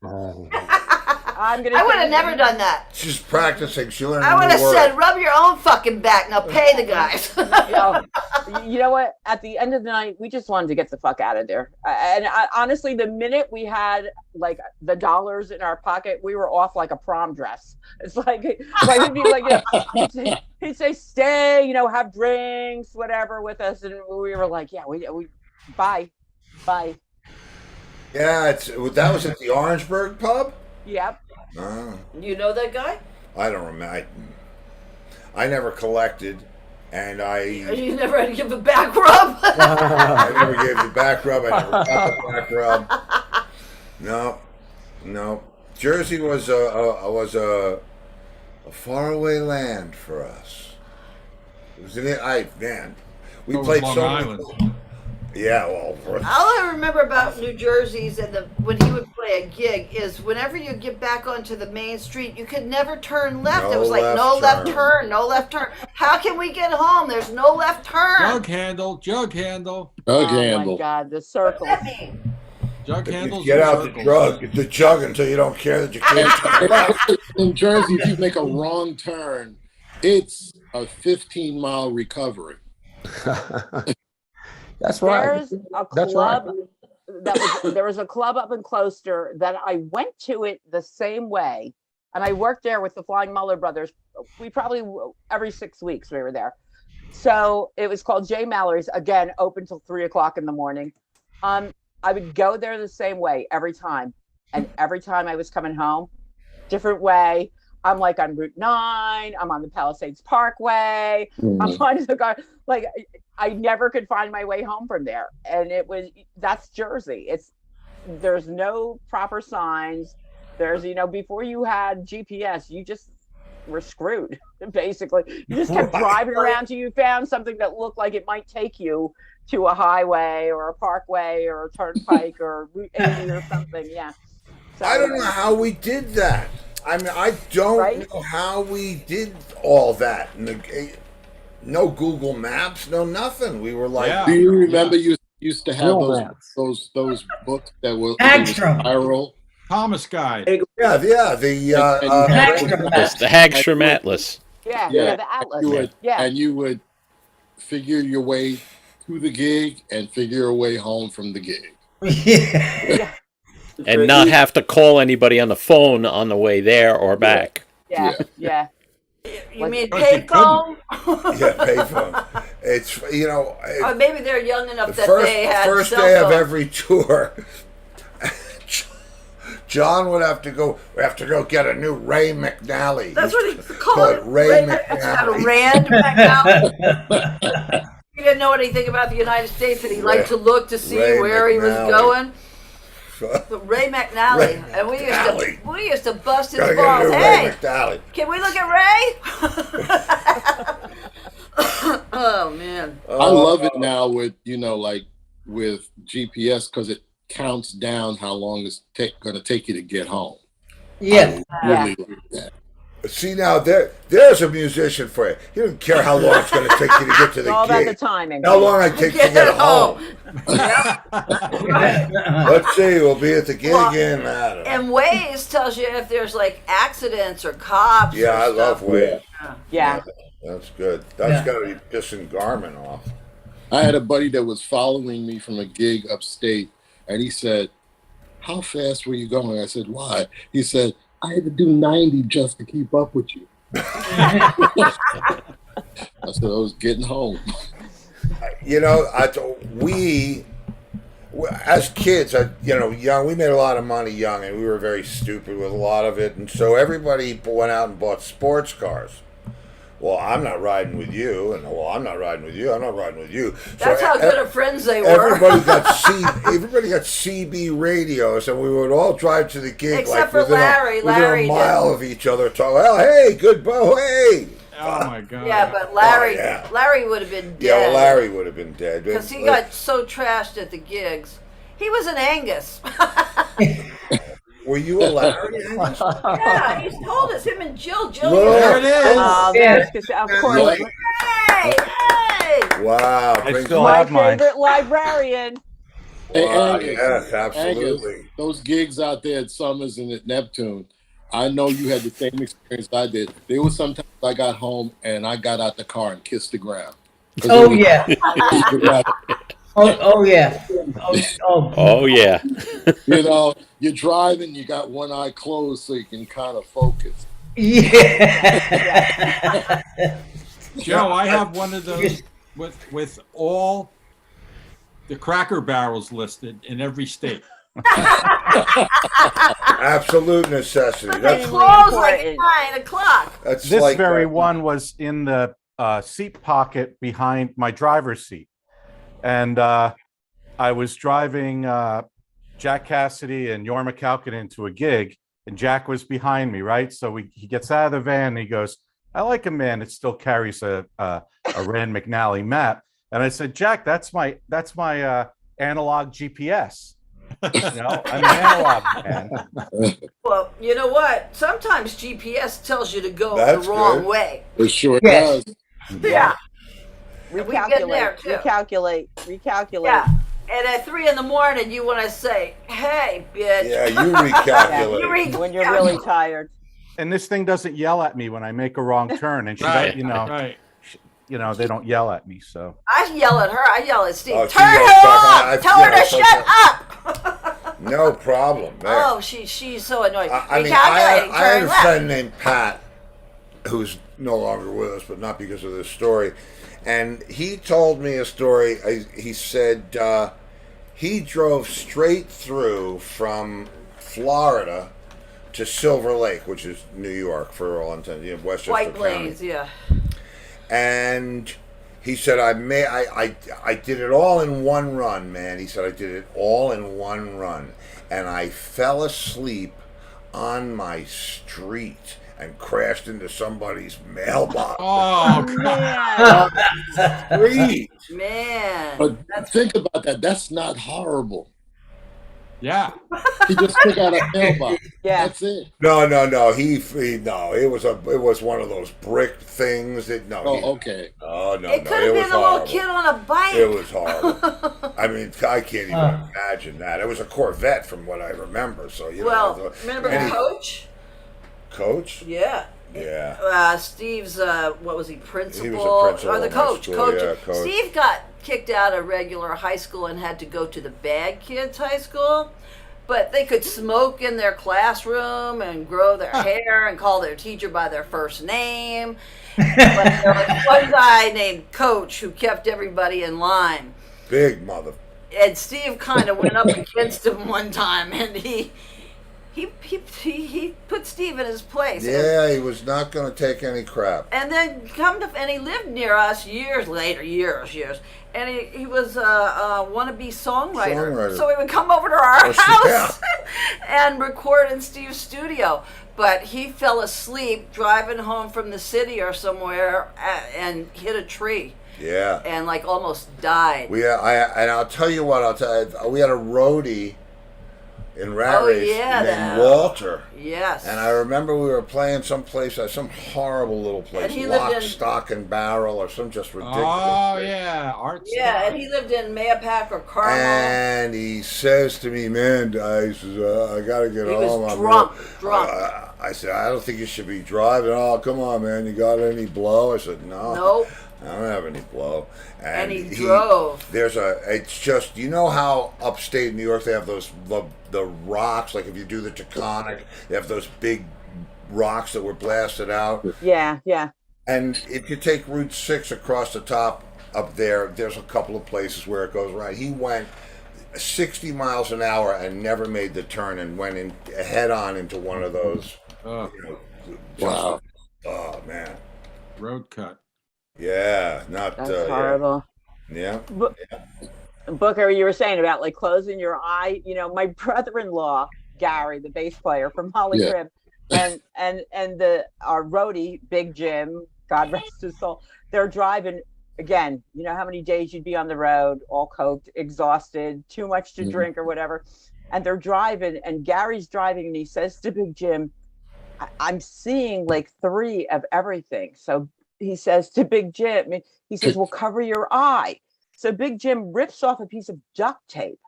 I would have never done that. She's practicing. She learned. I would have said, "Rub your own fucking back. Now pay the guys." You know what? At the end of the night, we just wanted to get the fuck out of there. Honestly, the minute we had like the dollars in our pocket, we were off like a prom dress. It's like he'd be like, he'd say, "Stay, have drinks, whatever, with us," and we were like, "Yeah, we bye." Yeah, that was at the Orangeburg pub. Yep. You know that guy? I don't remember. I never collected, and You never had to give a back rub? I never gave the back rub. I never got the back rub. No. Jersey was a faraway land for us. It was we played Long so Island. many. Yeah, well. All I remember about New Jersey's when he would play a gig is whenever you get back onto the main street, you could never turn left. It was like no left turn. How can we get home? There's no left turn. Jug handle. Oh my God, the circle. Jug handles. Get out the jug until you don't care that you can't. In Jersey, if you make a wrong turn, it's a 15-mile recovery. That's right. There's a club there was a club up in Closter that I went to it the same way, and I worked there with the Flying Muller brothers. We probably every 6 weeks we were there. So it was called Jay Mallory's, again, open till 3:00 in the morning. I would go there the same way every time, and every time I was coming home, different way. I'm like on Route 9. I'm on the Palisades Parkway. I'm on I never could find my way home from there. And that's Jersey. There's no proper signs. There's, before you had GPS, you just were screwed, basically. You just kept driving around till you found something that looked like it might take you to a highway or a parkway or a turnpike or Route 80 or something. Yeah. So, I don't know how we did that. I mean, I don't know how we did all that. No Google Maps, no nothing. We were like, Do you remember you used to have those books that were viral? Thomas Guide. Yeah, the Hagstrom Atlas. Yeah, the Atlas. And you would figure your way to the gig and figure your way home from the gig. Yeah. And not have to call anybody on the phone on the way there or back. Yeah. You mean payphone? Yeah, payphone. It's or maybe they're young enough that they had first cell day phones. of every tour. John would have to go. We have to go get a new Ray McNally. That's what he called it. Ray McNally. McNally. Rand McNally. He didn't know anything about the United States, and he liked to look to see where he was going. The Ray McNally, and we used to bust his balls. Hey, can we look at Ray? Oh man, I love it now with with GPS because it counts down how long it's going to take you to get home. Yeah, I really like that. See now, there's a musician for you. He doesn't care how long it's going to take you to get to the all gig. about the timing. How long it takes to get home. Let's see. We'll be at the gig in Adam. And Waze tells you if there's like accidents or cops. Yeah, I love Waze. Yeah, that's good. That's got to be pissing Garmin off. I had a buddy that was following me from a gig upstate, and he said, "How fast were you going?" I said, "Why?" He said, "I had to do 90 just to keep up with you." I said, "I was getting home." We as kids, young, we made a lot of money young, and we were very stupid with a lot of it, and so everybody went out and bought sports cars. Well, I'm not riding with you, and well, I'm not riding with you. I'm not riding with you. That's how good of friends they were. Everybody got CB radios, and we would all drive to the gig except for Larry. within a mile of each other. Talk, well, hey, good bow, hey. Oh my God. Yeah, but Larry would have been dead. Yeah, well, Larry would have been dead because he got so trashed at the gigs. He was an Angus. Were you a Larry? Yeah, he's told us. Him and Jill. There it is. Of course. Hey! Wow. I still My have mine. favorite librarian. Hey, Wow, Angus, yes, absolutely. Angus, those gigs out there at Summers and at Neptune, I know you had the same experience I did. There was sometimes I got home and I got out the car and kissed the ground. Oh yeah. Oh yeah. Oh yeah. You know, you're driving, you got one eye closed so you can kind of focus. Yeah. Joe, I have one of those with all the Cracker Barrels listed in every state. Absolute necessity. They close like 9 o'clock. That's This like very one was in the seat pocket behind my driver's seat. And I was driving Jack Cassidy and Yorma Kalkinen to a gig, and Jack was behind me, right? So he gets out of the van and he goes, I like a man that still carries a Rand McNally map. And I said, Jack, that's my analog GPS. You know, I'm an analog man. Well, you know what? Sometimes GPS tells you to go That's the wrong good. way. It sure does. Yeah. Recalculate. Yeah. And at 3 a.m, you want to say, hey, bitch. Yeah, you recalculate. When you're really tired. And this thing doesn't yell at me when I make a wrong turn. And she, Right, you know, right. you know, they don't yell at me. So I yell at her. I yell at Steve. Oh, she Turn yells her back. off. Tell her to shut up. No problem. Man. Oh, she's so annoyed. I mean, I had a friend named Pat who's no longer with us, but not because of this story. And he told me a story. He said he drove straight through from Florida to Silver Lake, which is New York for all intents, Westchester White County. Plains, yeah. And he said, I did it all in one run, man. He said, I did it all in one run. And I fell asleep on my street and crashed into somebody's mailbox. Oh, Man. Street. Man. But think about that. That's not horrible. yeah. He just took out a mailbox. Yeah. That's it. No. He no. It was one of those brick things. Okay. Oh no. It could have been a little kid on a bike. It was horrible. I mean, I can't even imagine that. It was a Corvette, from what I remember. So remember Coach? Coach? Yeah. Yeah. Steve's what was he, principal? He was a principal or the in my coach. school, yeah, coach. Steve got kicked out of regular high school and had to go to the bad kids high school. But they could smoke in their classroom and grow their hair and call their teacher by their first name. But there was one guy named Coach who kept everybody in line. Big mother. And Steve kind of went up against him one time, and he put Steve in his place. Yeah, he was not going to take any crap. And then and he lived near us years later, and he was a wannabe songwriter. So he would come over to our house and record in Steve's studio. But he fell asleep driving home from the city or somewhere and hit a tree. Yeah. And almost died. And I'll tell you what, we had a roadie in Rat Race named Walter. Yes. And I remember we were playing someplace, some horrible little place, Lock, Stock, and Barrel, or some just ridiculous. Oh, yeah. And he lived in Mayapack or Carmel. And he says to me, man, I got to get home. He was drunk. I said, I don't think you should be driving. Oh, come on, man. You got any blow? I said, no. Nope. I don't have any blow. And he drove. It's just, you know how upstate New York they have those, the rocks, like if you do the Taconic, they have those big rocks that were blasted out. Yeah. And if you take Route 6 across the top up there, there's a couple of places where it goes right. He went 60 miles an hour and never made the turn and went in head on into one of those. Oh, Wow. Oh man. road cut. Yeah, not That's horrible. Yeah. Booker, you were saying about like closing your eye. You know, my brother-in-law Gary, the bass player from Holly Yeah. Crib, and our roadie Big Jim, God rest his soul. They're driving again. You know how many days you'd be on the road, all coked, exhausted, too much to drink or whatever, and they're driving, and Gary's driving, and he says to Big Jim, I'm seeing like 3 of everything. So he says to Big Jim, he says, well, cover your eye. So Big Jim rips off a piece of duct tape.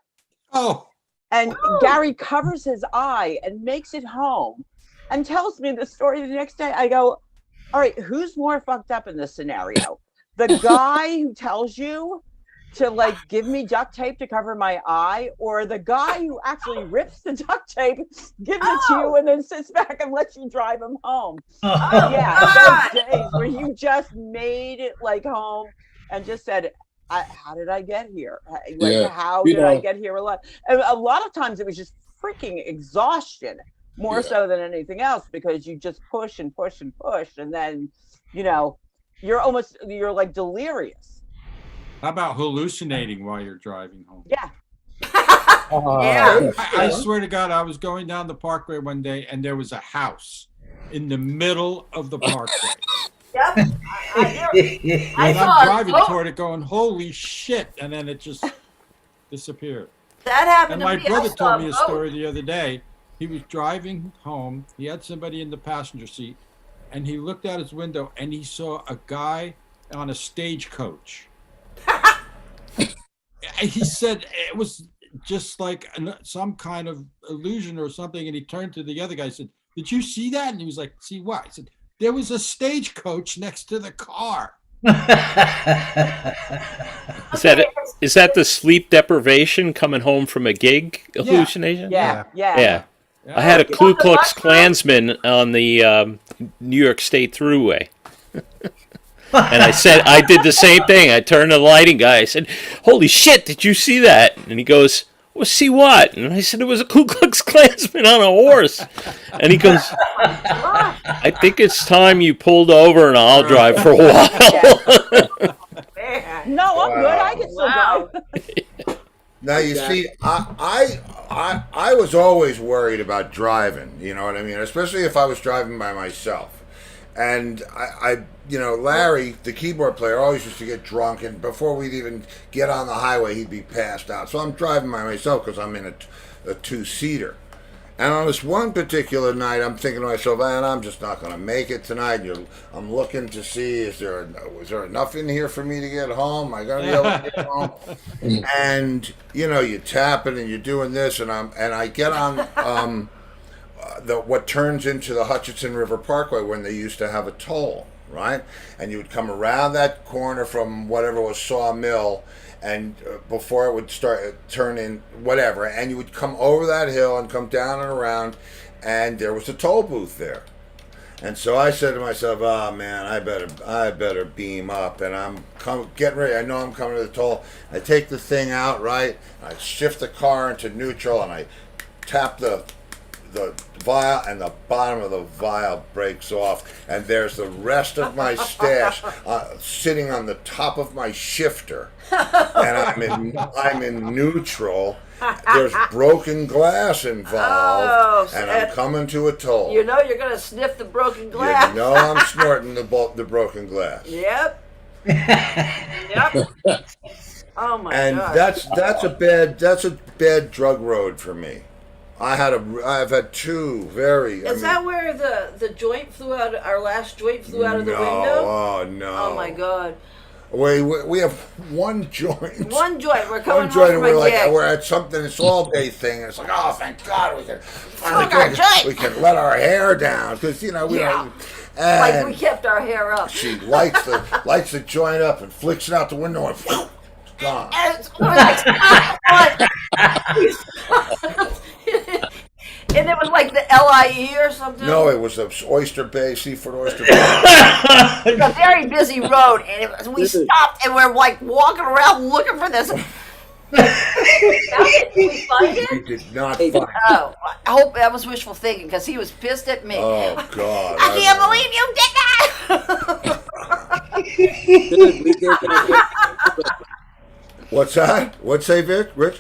Oh. And Gary covers his eye and makes it home and tells me the story the next day. I go, all right, who's more fucked up in this scenario? The guy who tells you to like give me duct tape to cover my eye, or the guy who actually rips the duct tape, gives it to you, and then sits back and lets you drive him home? Yeah, those days where you just made it like home and just said, how did I get here? Like, how did I get here alive? And a lot of times it was just freaking exhaustion, more so than anything else, because you just push and push and push, and then, you know, you're like delirious. How about hallucinating while you're driving home? Yeah. Yeah. I swear to God, I was going down the parkway one day and there was a house in the middle of the parkway. Yep. And I'm driving toward it going, holy shit. And then it just disappeared. That happened And to my me. brother I saw told me a boat. story the other day. He was driving home. He had somebody in the passenger seat. And he looked out his window and he saw a guy on a stagecoach. He said it was just like some kind of illusion or something. And he turned to the other guy and said, did you see that? And he was like, see what? He said, there was a stagecoach next to the car. Is that the sleep deprivation coming home from a gig hallucination? Yeah. I had a Ku Klux Klansman on the New York State Thruway. And I did the same thing. I turned to the lighting guy. I said, holy shit, did you see that? And he goes, well, see what? And I said, it was a Ku Klux Klansman on a horse. And he goes, I think it's time you pulled over and I'll drive for a while. No, I'm good. I can still drive. Now you see, I was always worried about driving. You know what I mean? Especially if I was driving by myself. And I Larry, the keyboard player, always used to get drunk, and before we'd even get on the highway, he'd be passed out. So I'm driving by myself because I'm in a two-seater. And on this one particular night, I'm thinking to myself, man, I'm just not going to make it tonight. I'm looking to see, is there enough in here for me to get home? Am I going to be able to get home? And, you tap it and you're doing this, and I get on what turns into the Hutchinson River Parkway when they used to have a toll, right? And you would come around that corner from whatever was Sawmill, and before it would turn in whatever, and you would come over that hill and come down and around, and there was a toll booth there. And so I said to myself, oh man, I better beam up, and I'm getting ready. I know I'm coming to the toll. I take the thing out, right? I shift the car into neutral, and I tap the vial, and the bottom of the vial breaks off, and there's the rest of my stash sitting on the top of my shifter, and I'm in neutral. There's broken glass involved, and I'm coming to a toll. You know you're going to sniff the broken glass. You know I'm snorting the broken glass. Yep. Yep. Oh my and God. that's a bad drug road for me. I've had two very. Is that where the joint flew out? Our last joint flew out of the window. Oh no! Oh my God! We have one joint. One joint. We're coming one joint, home and from a gig. we're at something. It's all day thing. And it's like, oh, thank God, we can let our hair down because we don't. Like we kept our hair up. She lights the joint up and flicks it out the window and it's gone. And it was like the LIE or something? No, it was Seaford Oyster Bay. It was a very busy road, and we stopped, and we're like walking around looking for this. That it? Did we find We it? did not find it. Oh, I hope that was wishful thinking because he was pissed at me. Oh, God. I can't believe you did that. Good, we did that. What's that? What'd say, Vic? Rich?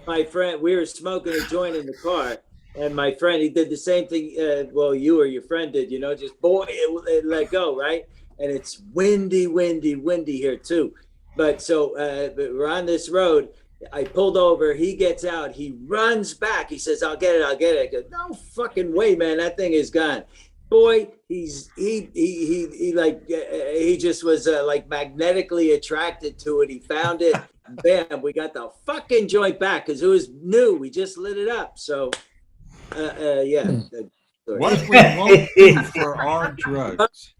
My friend, we were smoking a joint in the car, and my friend, he did the same thing. Well, you or your friend did, just boy, it let go, right? And it's windy here too. But so but we're on this road. I pulled over. He gets out. He runs back. He says, "I'll get it. I'll get it." I go, "No fucking way, man! That thing is gone." Boy, he just was like magnetically attracted to it. He found it. Bam! We got the fucking joint back because it was new. We just lit it up. So, yeah. What we won't do for our drugs.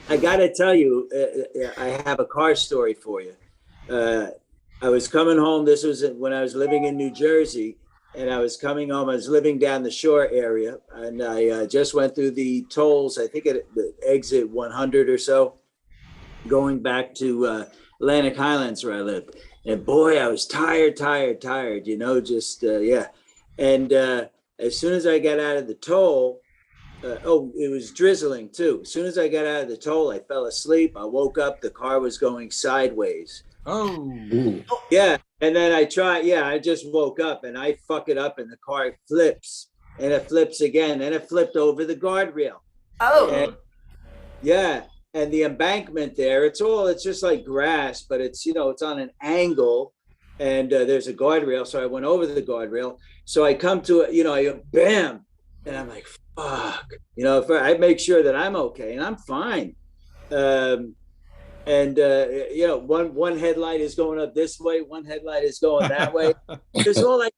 I gotta tell you, I have a car story for you. I was coming home. This was when I was living in New Jersey, and I was coming home. I was living down the shore area, and I just went through the tolls. I think at the exit 100 or so, going back to Atlantic Highlands where I lived. And boy, I was tired, yeah. And as soon as I got out of the toll, it was drizzling too. As soon as I got out of the toll, I fell asleep. I woke up, the car was going sideways. Oh. Yeah. And then I just woke up and I fuck it up and the car flips and it flips again and it flipped over the guardrail. Oh. And, yeah. And the embankment there, it's just like grass, but it's, it's on an angle and there's a guardrail. So I went over the guardrail. So I come to it, I go, bam. And I'm like, fuck, if I make sure that I'm okay and I'm fine. One headlight is going up this way. One headlight is going that way. There's all like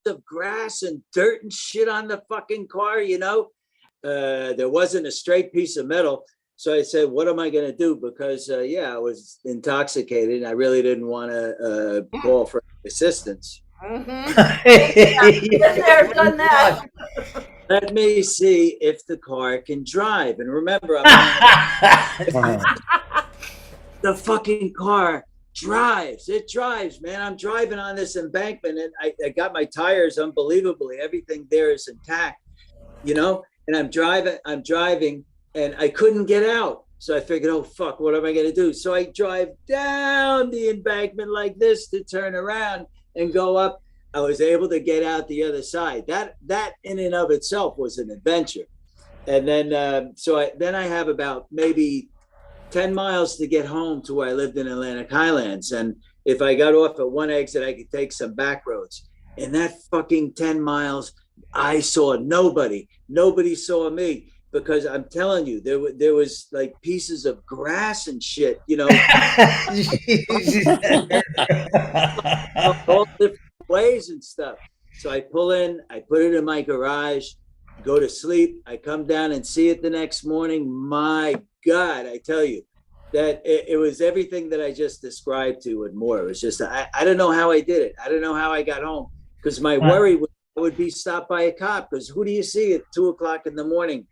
of grass and dirt and shit on the fucking car, there wasn't a straight piece of metal. So I said, what am I going to do? Because, I was intoxicated and I really didn't want to call for assistance. Mm-hmm. Been there, done that. Let me see if the car can drive. And remember, the fucking car drives. It drives, man. I'm driving on this embankment and I got my tires unbelievably. Everything there is intact, and I'm driving and I couldn't get out. So I figured, oh, fuck, what am I going to do? So I drive down the embankment like this to turn around and go up. I was able to get out the other side. That in and of itself was an adventure. And then, I have about maybe 10 miles to get home to where I lived in Atlantic Highlands. And if I got off at one exit, I could take some back roads. And that fucking 10 miles, I saw nobody. Nobody saw me. Because I'm telling you, there was like pieces of grass and shit, all different ways and stuff. So I pull in, I put it in my garage, go to sleep. I come down and see it the next morning. My God, I tell you that it was everything that I just described to and more. It was just, I don't know how I did it. I don't know how I got home because my worry was I would be stopped by a cop because who do you see at 2:00 in the morning?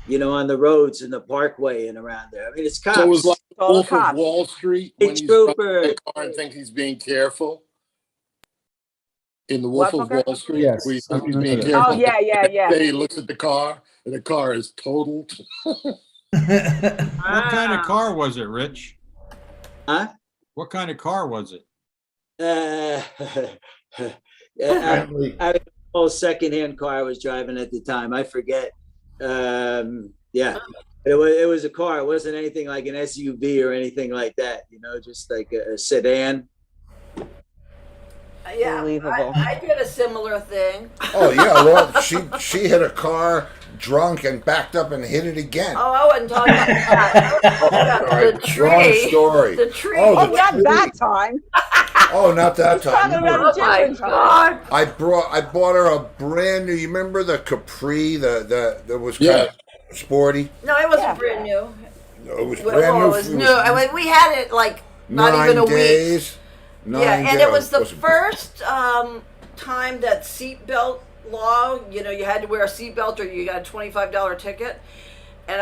On the roads and the parkway and around there. I mean, it's cops. So it was like All Wolf of cops. Wall Street when he's Trooper. driving the car and thinks he's being careful. In the Wolf What, of Booker? Wall Street, Yes, where he I thinks he's remember being that. careful. Oh, yeah. Then he looks at the car and the car is totaled. What kind of car was it, Rich? Huh? What kind of car was it? I old secondhand car I was driving at the time. I forget. Yeah, it was a car. It wasn't anything like an SUV or anything like that. Just like a sedan. Yeah, Unbelievable. I did a similar thing. Oh, yeah. Well, she hit a car drunk and backed up and hit it again. Oh, I wasn't talking about that. I was talking about Sorry, the tree. wrong story. The tree. Oh, Oh, the not tree. that time. Oh, not that time. talking about Oh my different God! I bought her a brand new. You remember the Capri? That was kind of sporty. No, it wasn't Yeah. brand new. It was Well, brand new. it was new. I mean, we had it like not 9 even a week. days. 9 Yeah, and days. it was the Wasn't- first time that seatbelt law. You had to wear a seatbelt or you got a $25 ticket. And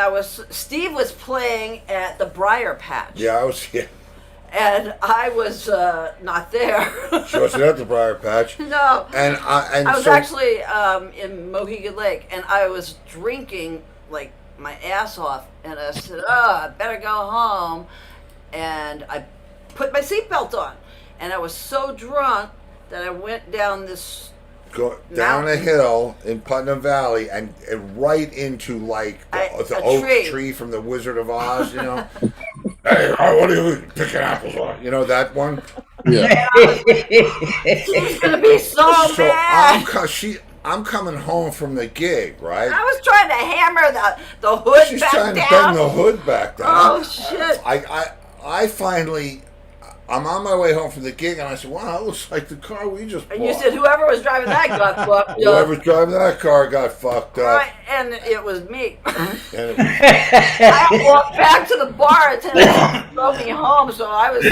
Steve was playing at the Briar Patch. Yeah, I was. Yeah. and I was not there. She wasn't at the Briar Patch. No. And I was so, actually in Mohegan Lake, and I was drinking like my ass off, and I said, "Oh, I better go home," and I put my seatbelt on, and I was so drunk that I went down this go down a hill in Putnam Valley and right into like the oak tree from the Wizard of Oz, you know. Hey, what are you picking apples on? You know that one? Yeah. She's gonna be so mad. I'm coming home from the gig, right? I was trying to hammer the hood She's back trying down. to bend the hood back down. Oh shit! I finally. I'm on my way home from the gig, and I said, "Wow, that looks like the car we just bought." And you said whoever was driving that got fucked up. Whoever's driving that car got fucked up. Right, and it was me. And I walked back to the bar and drove me home, so I was.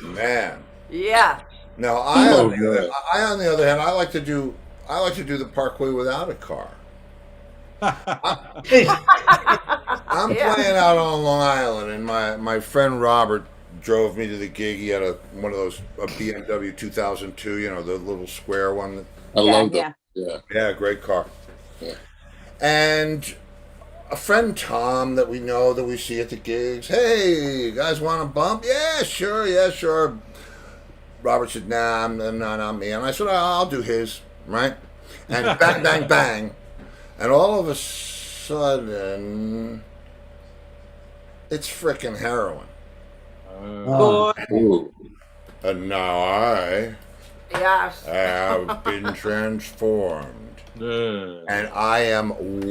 Man. Yeah. Now on the other hand, I like to do the Parkway without a car. I'm playing out on Long Island, and my friend Robert drove me to the gig. He had one of those a BMW 2002, you know, the little square one. I love that. Yeah, great car. Yeah. And a friend Tom that we know that we see at the gigs. Hey, you guys want a bump? Yeah, sure. Robert said, "Nah, not me." And I said, "I'll do his," right? And bang, bang, bang, and all of a sudden, it's frickin' heroin. And now I have been transformed. And I am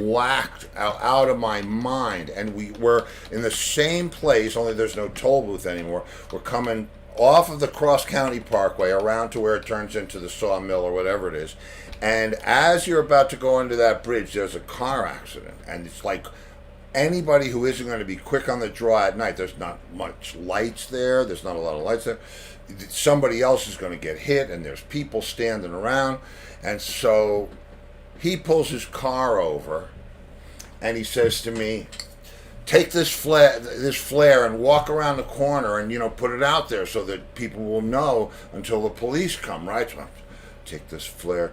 whacked out of my mind. And we're in the same place, only there's no toll booth anymore. We're coming off of the Cross County Parkway around to where it turns into the sawmill or whatever it is. And as you're about to go under that bridge, there's a car accident. And it's like anybody who isn't going to be quick on the draw at night, there's not much lights there. There's not a lot of lights there. Somebody else is going to get hit, and there's people standing around. And so he pulls his car over, and he says to me, "Take this flare and walk around the corner and, you know, put it out there so that people will know until the police come," right? So take this flare.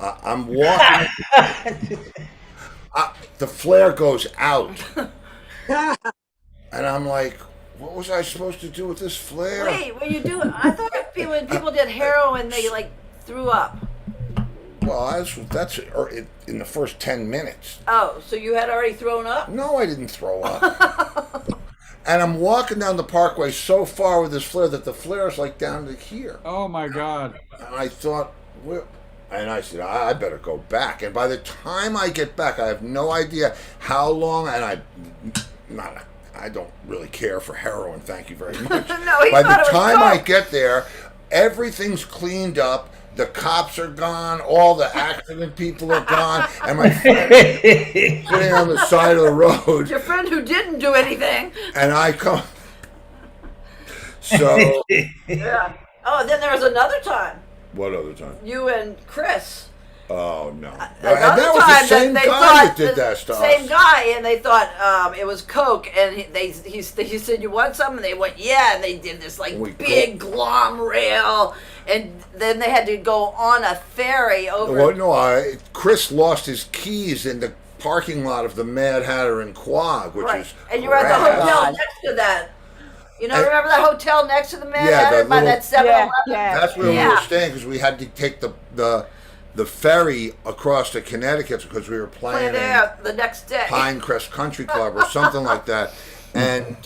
I'm walking. The flare goes out. And I'm like, what was I supposed to do with this flare? Wait, when you do, I thought when people did heroin, they like threw up. Well, that's in the first 10 minutes. Oh, so you had already thrown up? No, I didn't throw up. And I'm walking down the Parkway so far with this flare that the flare is like down to here. Oh my God. And I thought, and I said, I better go back. And by the time I get back, I have no idea how long, and I don't really care for heroin, thank you very much. No, by the time I get there, everything's cleaned up. The cops are gone. All the accident people are gone. And my friend sitting on the side of the road. Your friend who didn't do anything. And I come. So. Yeah. Oh, then there was another time. What other time? You and Chris. Oh, no. And Another that was time the same they guy thought that did that stuff. Same guy, and they thought it was coke, and he said, "You want some?" And they went, "Yeah," and they did this like big glom rail, and then they had to go on a ferry over. Well, no, Chris lost his keys in the parking lot of the Mad Hatter in Quag, which is and you were at the hotel next to that. You know, remember that hotel next to the Mad Hatter by that 7-Eleven? Yeah. That's where we were staying because we had to take the ferry across to Connecticut because we were playing there the next day. Pinecrest Country Club or something like that. And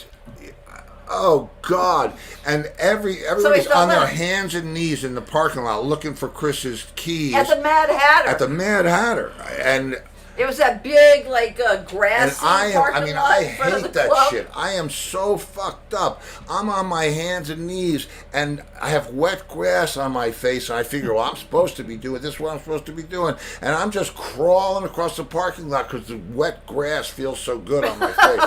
oh God! And everybody's on their hands and knees in the parking lot looking for Chris's keys at the Mad Hatter. At the Mad Hatter, and it was that big like grassy parking lot. I hate that shit. I am so fucked up. I'm on my hands and knees, and I have wet grass on my face, and I figure, well, I'm supposed to be doing this. Is what I'm supposed to be doing, and I'm just crawling across the parking lot because the wet grass feels so good on my face.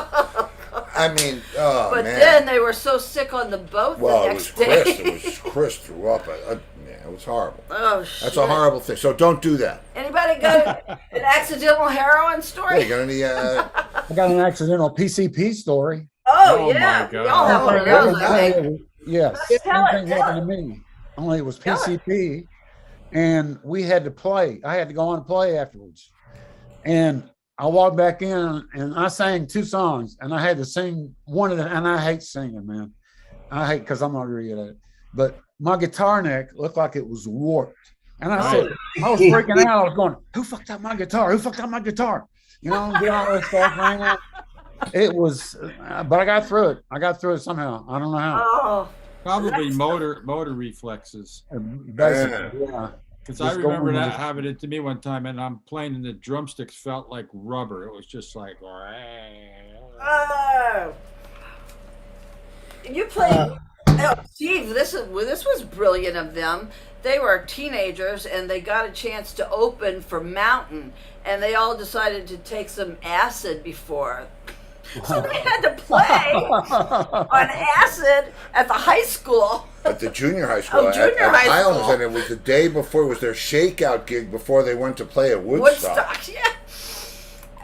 I mean, but then they were so sick on the boat the next day. It was Chris threw up. It was horrible. Oh, shit. That's a horrible thing. So don't do that. Anybody got an accidental heroin story? Hey, got any? I got an accidental PCP story. Oh, Oh, yeah, my we all have one of Same those, I think. thing- Yes, Tell same it, thing happened to me. Only it was Tell it. PCP, and we had to play. I had to go on and play afterwards. And I walked back in, and I sang 2 songs, and I had to sing one of them. And I hate singing, man. I hate because I'm not really good at it. But my guitar neck looked like it was warped. And I said, I was freaking out. I was going, "Who fucked up my guitar? Who fucked up my guitar?" You know, get all this stuff, man. It was, but I got through it. I got through it somehow. I don't know how. Oh, Probably motor reflexes. Basically, yeah. Because I Just remember going that with- happening to me one time, and I'm playing, and the drumsticks felt like rubber. It was just like, oh. You played. Oh, Steve, this was brilliant of them. They were teenagers, and they got a chance to open for Mountain, and they all decided to take some acid before. So they had to play on acid at the high school. At the junior high school. Oh, junior high Highlands, school. and it was the day before. It was their shakeout gig before they went to play at Woodstock. Yeah.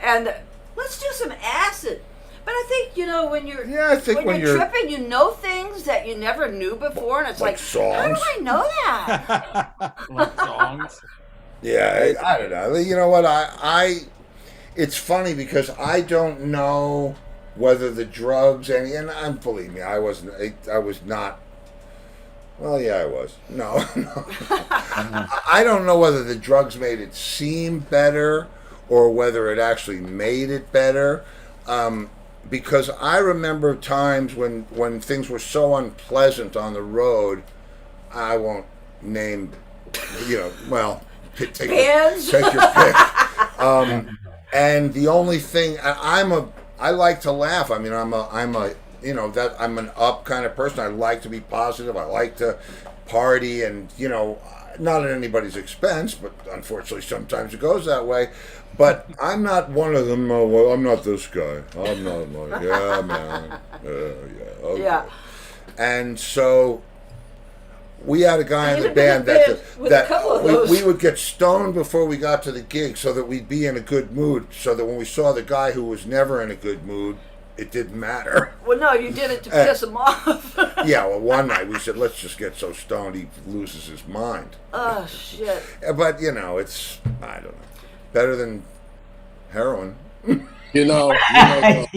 And let's do some acid. But I think, when you're when you're tripping, you know things that you never knew before, and it's Like like, songs. how do I know that? like songs. Yeah, I don't know. You know what? It's funny because I don't know whether the drugs and believe me, I was not. Well, yeah, I was. No. I don't know whether the drugs made it seem better or whether it actually made it better. Because I remember times when things were so unpleasant on the road. I won't name, well, take your pick. And the only thing I like to laugh. I mean, I'm an up kind of person. I like to be positive. I like to party, and not at anybody's expense, but unfortunately sometimes it goes that way. But I'm not one of them. Oh, well, I'm not this guy. I'm not like, yeah, man. Okay. Yeah. And so we had a guy in the band that we would get stoned before we got to the gig so that we'd be in a good mood, so that when we saw the guy who was never in a good mood, it didn't matter. Well, no, you did it to piss him off. Yeah, well, one night we said, let's just get so stoned he loses his mind. Oh, shit. But, it's, I don't know, better than heroin. I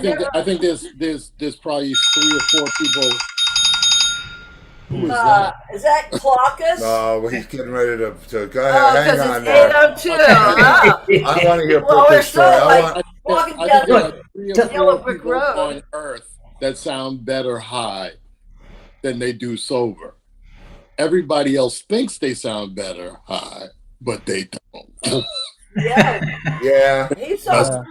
think there's probably 3 or 4 people. Who is that? Is that Clockus? No, he's getting ready to go ahead. Hang on there. It's 8:02. I want to hear Well, Pcp we're Story. so, I like, want, walking I down think there are the 3 or 4 Yellow Brick people Road. on Earth that sound better high than they do sober. Everybody else thinks they sound better high, but they don't. Yeah. He saw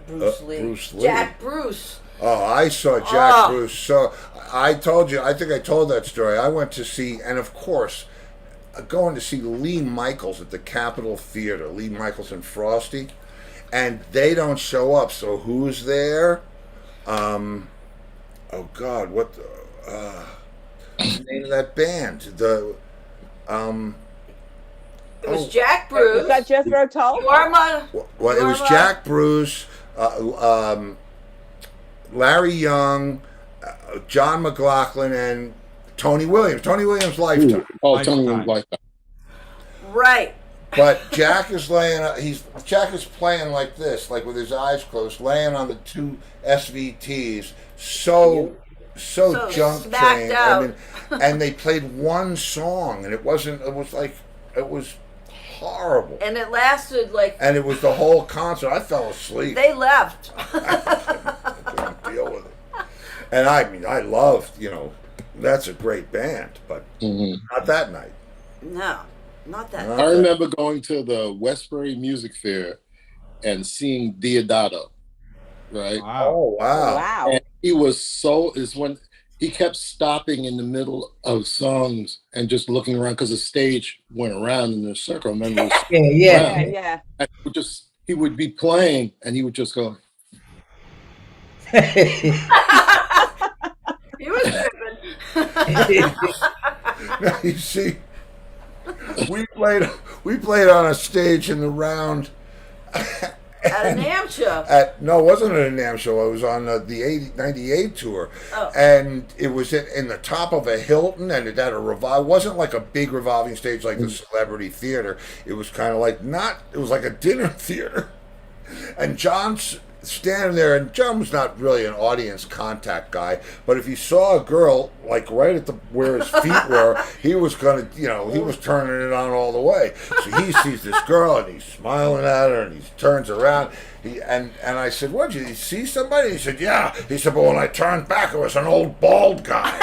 Bruce Lee. Bruce Lee. Jack Bruce. Oh, I saw Jack Bruce. So I told you, I think I told that story. I went to see, and of course, going to see Lee Michaels at the Capitol Theater, Lee Michaels and Frosty, and they don't show up. So who's there? Oh God, what what's the name of that band? It was Jack Bruce. Was that Jethro Tull? Well, it was Jack Bruce, Larry Young, John McLaughlin, and Tony Williams. Tony Williams' Lifetime. Oh, Tony Williams' Lifetime. Right. But Jack is Jack is playing like this, like with his eyes closed, laying on the 2 SVTs, so junk trained. I mean, and they played one song, and it was horrible. And it lasted and it was the whole concert. I fell asleep. They left. I couldn't deal with it. And I loved, that's a great band, but not that night. No, not that. I remember going to the Westbury Music Fair and seeing Diodato, right? Wow. Oh, wow. And he was when he kept stopping in the middle of songs and just looking around because the stage went around in a circle. Remember? Yeah. And he would be playing and he would just go. He was tripping. Now, you see, we played on a stage in the Round, At a NAMM show. No, it wasn't at a NAMM show. I was on the 98 tour. Oh. And it was in the top of a Hilton, and it had a it wasn't like a big revolving stage like the Celebrity Theater. It was kind of like it was like a dinner theater. And John's standing there, and John was not really an audience contact guy, but if he saw a girl like right at where his feet were, he was gonna, he was turning it on all the way. So he sees this girl, and he's smiling at her, and he turns around. And I said, "What? Did you see somebody?" He said, "Yeah." He said, "But when I turned back, it was an old bald guy."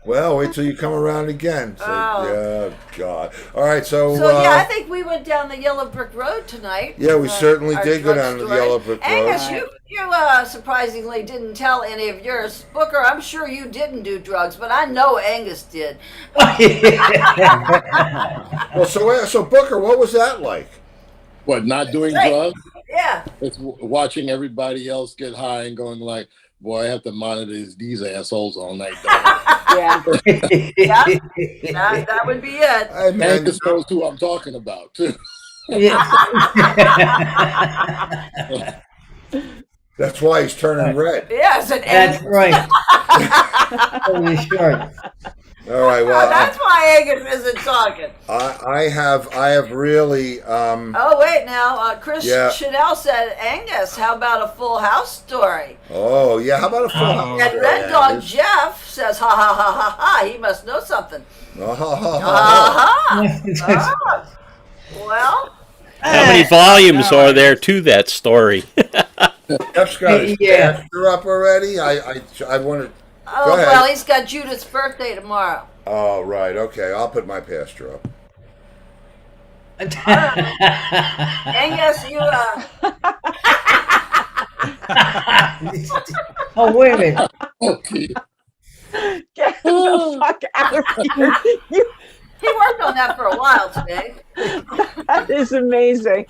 Well, wait till you come around again. So, yeah, God. All right, so yeah, I think we went down the Yellow Brick Road tonight. Yeah, we certainly did go down the Yellow Brick Road. Angus, you surprisingly didn't tell any of yours. Booker, I'm sure you didn't do drugs, but I know Angus did. Well, so Booker, what was that like? What, not doing drugs? Yeah. It's watching everybody else get high and going like, boy, I have to monitor these assholes all night. Yeah. That would be it. Angus knows who I'm talking about, too. That's why he's turning red. Yes, that's right. Holy short. All right, well, that's why Angus isn't talking. I have really. Oh wait, now Chris Chanel said, Angus, how about a Full House story? Oh yeah, how about a Full House? And Red Dog Jeff says, ha ha ha ha ha. He must know something. Ha ha ha ha. Well, how many volumes are there to that story? Jeff's got his pastor up already. I want to. Oh, well, he's got Judith's birthday tomorrow. Oh, right. Okay, I'll put my pastor up. Angus, you, Oh, wait a minute. Okay. Get the fuck out of here. He worked on that for a while today. That is amazing.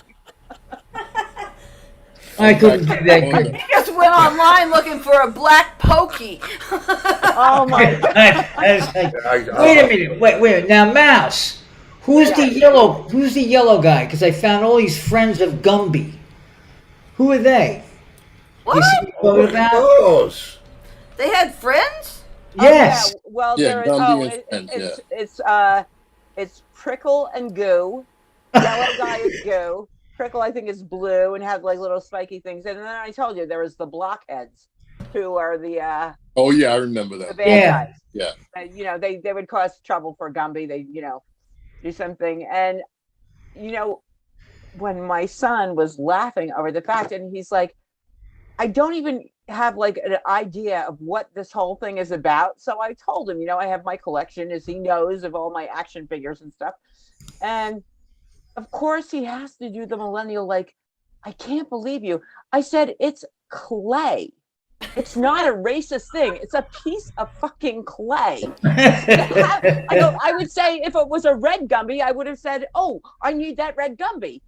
I couldn't do that good. He just went online looking for a black pokey. Oh my God. Wait a minute. Wait. Now, Mouse, who's the yellow guy? Because I found all these friends of Gumby. Who are they? What? You see what I'm talking about? Those. They had friends? Yes. Oh, yeah. Well, Yeah, it's Prickle and Goo. Yellow guy is Goo. Prickle, I think, is blue and had like little spiky things. And then I told you there was the blockheads, who are the oh yeah, I remember that. the bad guys. Yeah. They would cause trouble for Gumby. They do something. And when my son was laughing over the fact, and he's like, I don't even have like an idea of what this whole thing is about. So I told him, I have my collection, as he knows, of all my action figures and stuff. And of course, he has to do the millennial, like, I can't believe you. I said, it's clay. It's not a racist thing. It's a piece of fucking clay. I would say if it was a red Gumby, I would have said, oh, I need that red Gumby.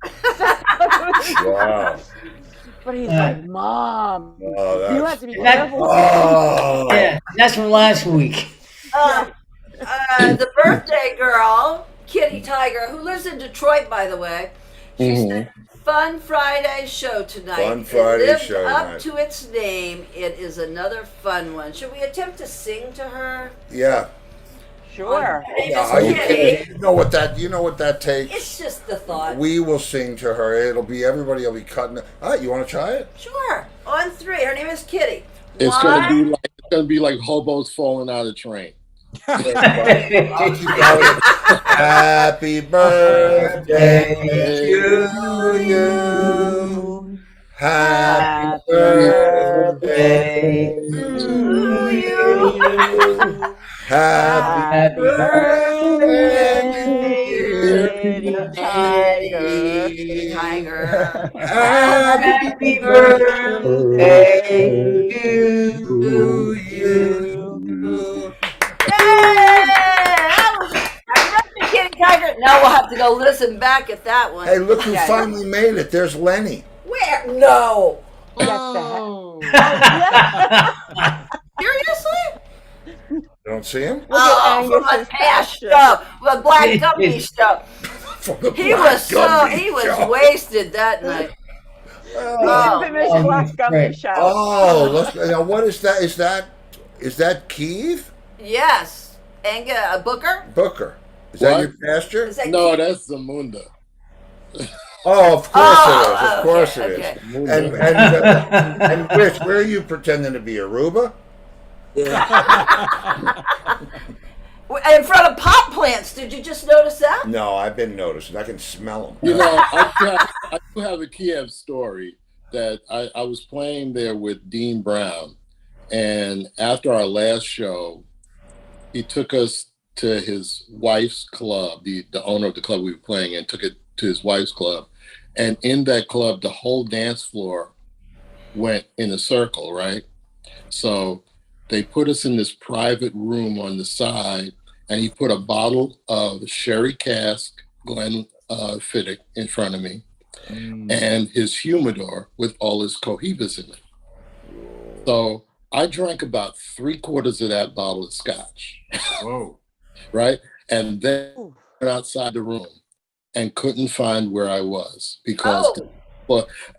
Wow. But he's like, Mom, you have to be careful. Yeah, that's from last week. The birthday girl, Kitty Tiger, who lives in Detroit, by the way, she said, fun Friday show tonight. Fun Friday it lived show up tonight. to its name. It is another fun one. Should we attempt to sing to her? Yeah. Sure. You know what that takes? It's just the thought. We will sing to her. Everybody will be cutting. All right, you want to try it? Sure. On three. Her name is Kitty. It's gonna be like hobos falling out of train. Happy birthday to you. Happy birthday to you. Happy birthday, Kitty Tiger. Happy birthday to you. Kitty Tiger. Now we'll have to go listen back at that one. Hey, look who finally made it. There's Lenny. Where? No. What the heck? Seriously? Don't don't see him? Look at From a Angus's past pasture. show, the Black Gumby show. From the He Black was Gumby show. wasted that night. The Oh, infamous oh, Black he's Gumby great. show. Oh, now what is that? Is that Keith yes, Booker. Booker? Is What? that your pasture? Is that No, Keith? that's Zamunda. Oh, of course it is. Of course okay, it is. okay. And Rich, where are you pretending to be Aruba? In front of pot plants. Did you just notice that? No, I've been noticing. I can smell them. You know, I do have a Kiev story that I was playing there with Dean Brown. And after our last show, he took us to his wife's club, the owner of the club we were playing in, took it to his wife's club. And in that club, the whole dance floor went in a circle, right? So they put us in this private room on the side, and he put a bottle of sherry cask Glenfiddich in front of me, and his humidor with all his cohibas in it. So I drank about 3/4 of that bottle of scotch. Whoa. Right? And then went outside the room and couldn't find where I was because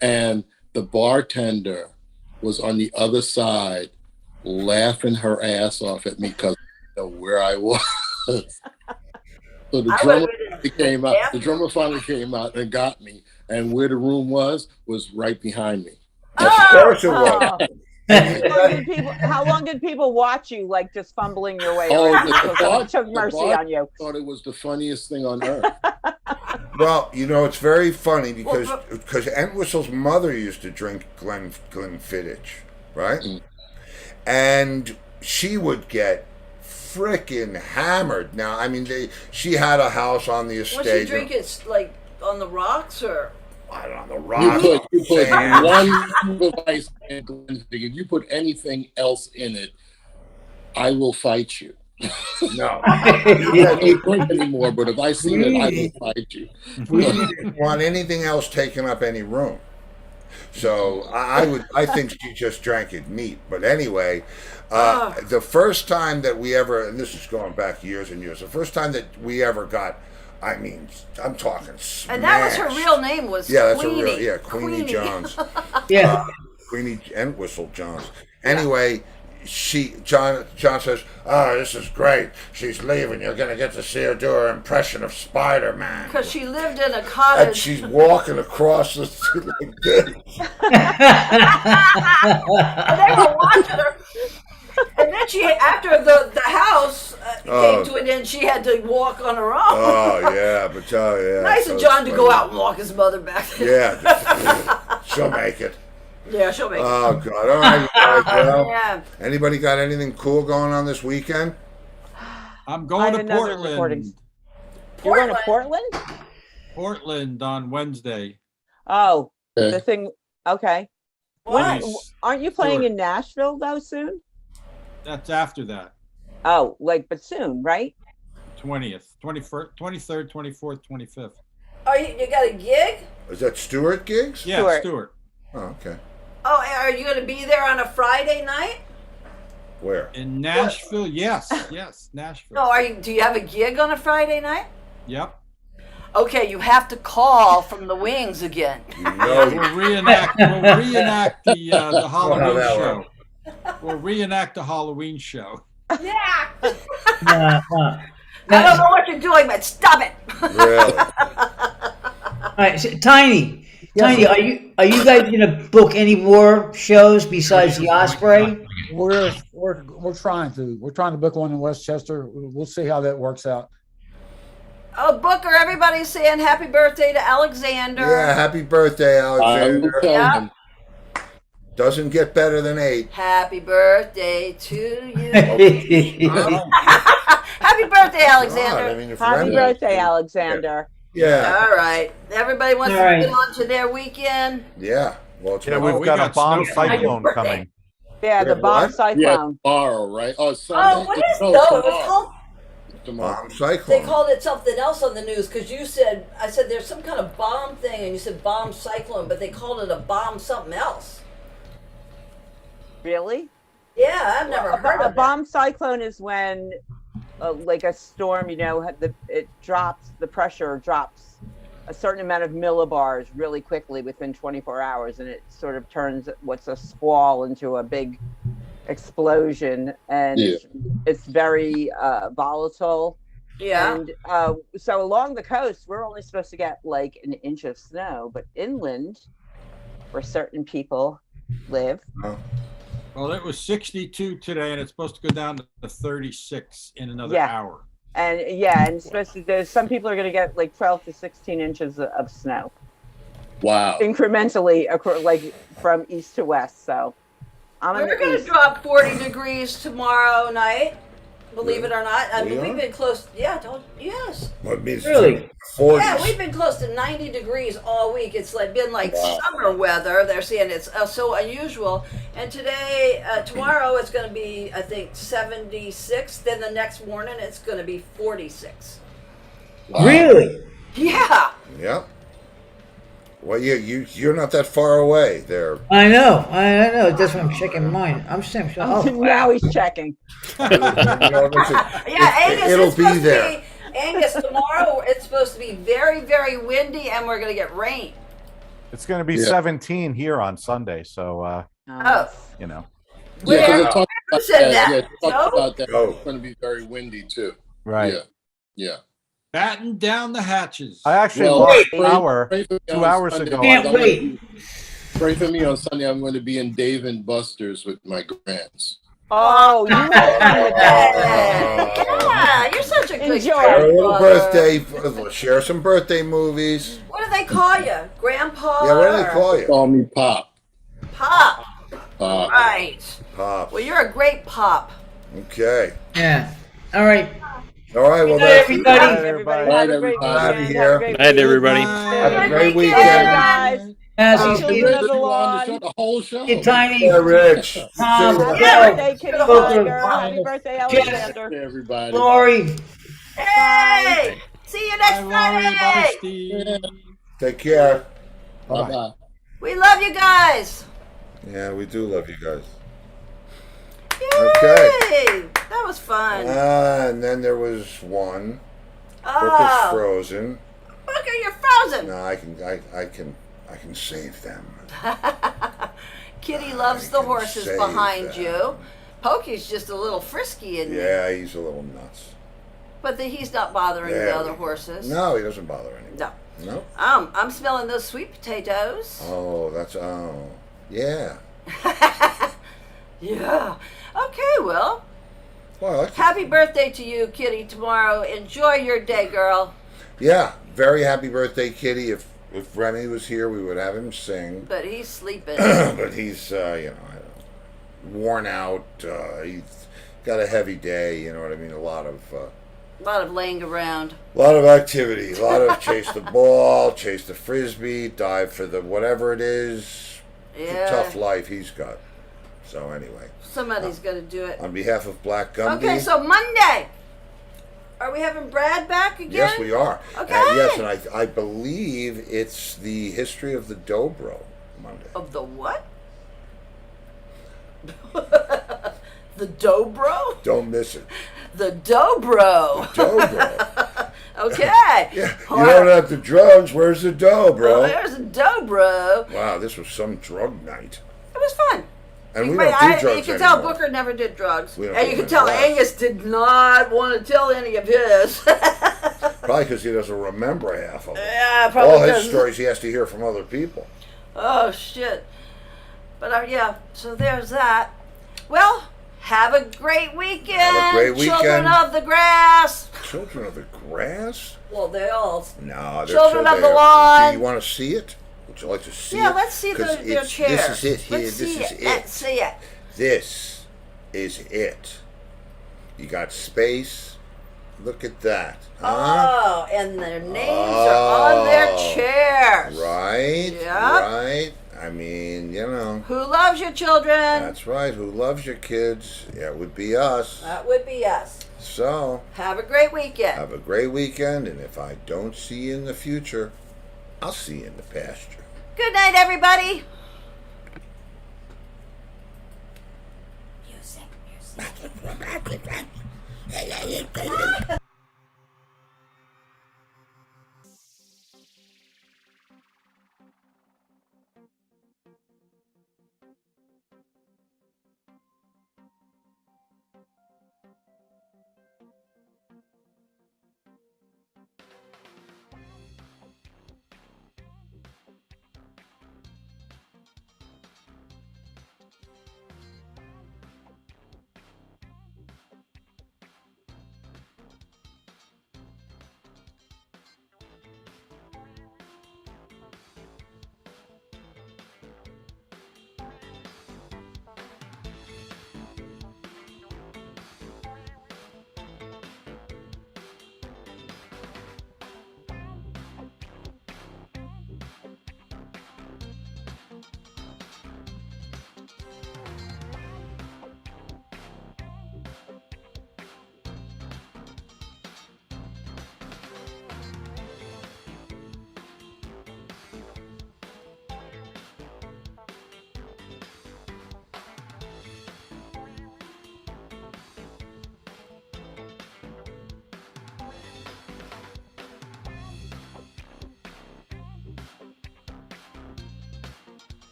and the bartender was on the other side laughing her ass off at me because I didn't know where I was. So the drummer finally came out and got me, and where the room was right behind me. Of course it was. How long did people watch you, like just fumbling your way Oh, around? the bar- Took mercy the bar- on you. Thought it was the funniest thing on earth. Well, you know, it's very funny because Entwistle's mother used to drink Glenfiddich, right? And she would get frickin' hammered. Now, I mean, she had a house on the estate. Was she drink it like on the rocks or? I don't know, the rocks. You put one scoop of ice in Glenfiddich. If you put anything else in it, I will fight you. No. You don't drink anymore, but if I see it, I will fight you. We didn't want anything else taking up any room. So I think she just drank it neat. But anyway, the first time that we ever, and this is going back years and years, the first time that we ever got, I mean, I'm talking smash. And that was her real name was Queenie. Queenie Jones. Yeah. Queenie Entwistle Jones. Anyway, John says, "Oh, this is great. She's leaving. You're going to get to see her do her impression of Spider-Man." Because she lived in a cottage. And she's walking across the street like this. And they were watching her. And then after the house came to an end, she had to walk on her own. Oh, yeah, but yeah. Nice of John to go out and walk his mother back. Yeah, she'll make it. Yeah, she'll make it. Oh, God. All right, well, Yeah. Anybody got anything cool going on this weekend? I'm going to another Portland. recording. You're going to Portland? Portland on Wednesday. Oh, Okay. the thing. Okay. Why? Aren't you playing in Nashville though soon? That's after that. Oh, but soon, right? 20th, 21st, 23rd, 24th, 25th. You got a gig? Is that Stuart Gigs? Yeah, Stuart. Oh, okay. Oh, are you going to be there on a Friday night? Where? In Nashville, yes, Nashville. No, do you have a gig on a Friday night? Yep. Okay, you have to call from the wings again. We'll reenact the Halloween show. We'll reenact the Halloween show. Yeah. I don't know what you're doing, but stop it. Really? All right, so, Tiny, are you guys gonna book any more shows besides the Osprey? We're trying to. We're trying to book one in Westchester. We'll see how that works out. Oh, Booker, everybody's saying happy birthday to Alexander. Yeah, happy birthday, Alexander. Yeah. Doesn't get better than 8. Happy birthday to you. Happy birthday, Alexander. God, I mean, Happy birthday, Alexander. Yeah. All right. Everybody wants to get on to their weekend. Yeah. Well, it's we've got a bomb cyclone coming. Yeah, the bomb cyclone. Yeah, tomorrow, right? Oh, Sunday. Oh, what is it called? Bomb cyclone. They called it something else on the news because I said there's some kind of bomb thing, and you said bomb cyclone, but they called it a bomb something else. Really? Yeah, I've never heard A of that. bomb cyclone is when, like a storm, it drops, the pressure drops a certain amount of millibars really quickly within 24 hours, and it sort of turns what's a squall into a big explosion, and it's very volatile. Yeah. And so along the coast, we're only supposed to get like an inch of snow, but inland, where certain people live. Well, it was 62 today, and it's supposed to go down to 36 in another hour. And and especially there's some people are going to get like 12 to 16 inches of snow. Wow. Incrementally, like from east to west. So we're going to drop 40 degrees tomorrow night. Believe it or not. I mean, we've been close. Yeah, yes. What means really? 40s. Yeah, we've been close to 90 degrees all week. It's been like summer weather. They're saying it's so unusual. And today, tomorrow, it's going to be, I think, 76. Then the next morning, it's going to be 46. Wow. Really? Yeah. Yep. Well, you're not that far away there. I know. That's what I'm checking mine. I'm saying. Now he's checking. Angus, it'll be there. Angus, tomorrow it's supposed to be very, very windy, and we're going to get rain. It's going to be 17 here on Sunday, so you know. Yeah, because talked about that. It's going to be very windy too. Right. Yeah. Batten down the hatches. I actually lost an hour 2 hours ago. Can't wait. Pray for me on Sunday. I'm going to be in Dave and Buster's with my grands. Oh, yeah, you're such a good Share a little birthday. Share some birthday movies. What do they call you? Grandpa? Yeah, what do they call you? Call me Pop. Pop. Pop. Right. Pop. Well, you're a great pop. Okay. Yeah. All right. All right. Well, that's everybody. Have a great weekend. Night, everybody. Have a great weekend, guys. The whole show. Hey, Tiny. Yeah, Rich. Tom. Happy birthday, Kitty Tiger. Happy birthday, Alexander. Hey, everybody. Lori. Hey! See you next Friday. Bye, Steve. Take care. Bye-bye. We love you guys. Yeah, we do love you guys. Yay! Okay. That was fun. And then there was one. Booker's frozen. Booker, you're frozen. No, I can save them. Kitty loves the horses behind you. Pokey's just a little frisky in Yeah, he's a little nuts. But he's not bothering the other horses. No, he doesn't bother anyone. No. No. I'm smelling those sweet potatoes. Oh, yeah. Yeah. Okay, well. Well, happy birthday to you, Kitty, tomorrow. Enjoy your day, girl. Yeah, very happy birthday, Kitty. If Remy was here, we would have him sing. But he's sleeping. But he's, worn out. He's got a heavy day, you know what I mean? A lot of laying around. A lot of activity. A lot of chase the ball, chase the frisbee, dive for the whatever it is. Yeah. It's a tough life he's got. So anyway. Somebody's got to do it. On behalf of Black Gumby. Okay, so Monday. Are we having Brad back again? Yes, we are. Okay. Yes, and I believe it's the history of the Dobro Monday. Of the what? The Dobro? Don't miss it. The Dobro. Dobro. Okay. Yeah, you don't have the drugs. Where's the dough, bro? Well, there's a Dobro. Wow, this was some drug night. It was fun. And we don't do drugs You can tell anymore. Booker never did drugs. And you can tell Angus did not want to tell any of his. Probably because he doesn't remember half of them. Yeah, probably. All his stories he has to hear from other people. Oh, shit. But yeah, so there's that. Well, have a great weekend. Have a great weekend. Children of the grass. Children of the grass? Well, they all. No, they're Children of the there. lawn. Do you want to see it? Would you like to see it? Yeah, let's see their chairs. This is it here. Let's This is it. Let's see it. This is it. You got space. Look at that. Huh? Oh, and their names are on their chairs. Right. Yep. Right. I mean, you know. Who loves your children? That's right. Who loves your kids? Yeah, it would be us. That would be us. So. Have a great weekend. Have a great weekend, and if I don't see you in the future, I'll see you in the pasture. Good night, everybody. Hey,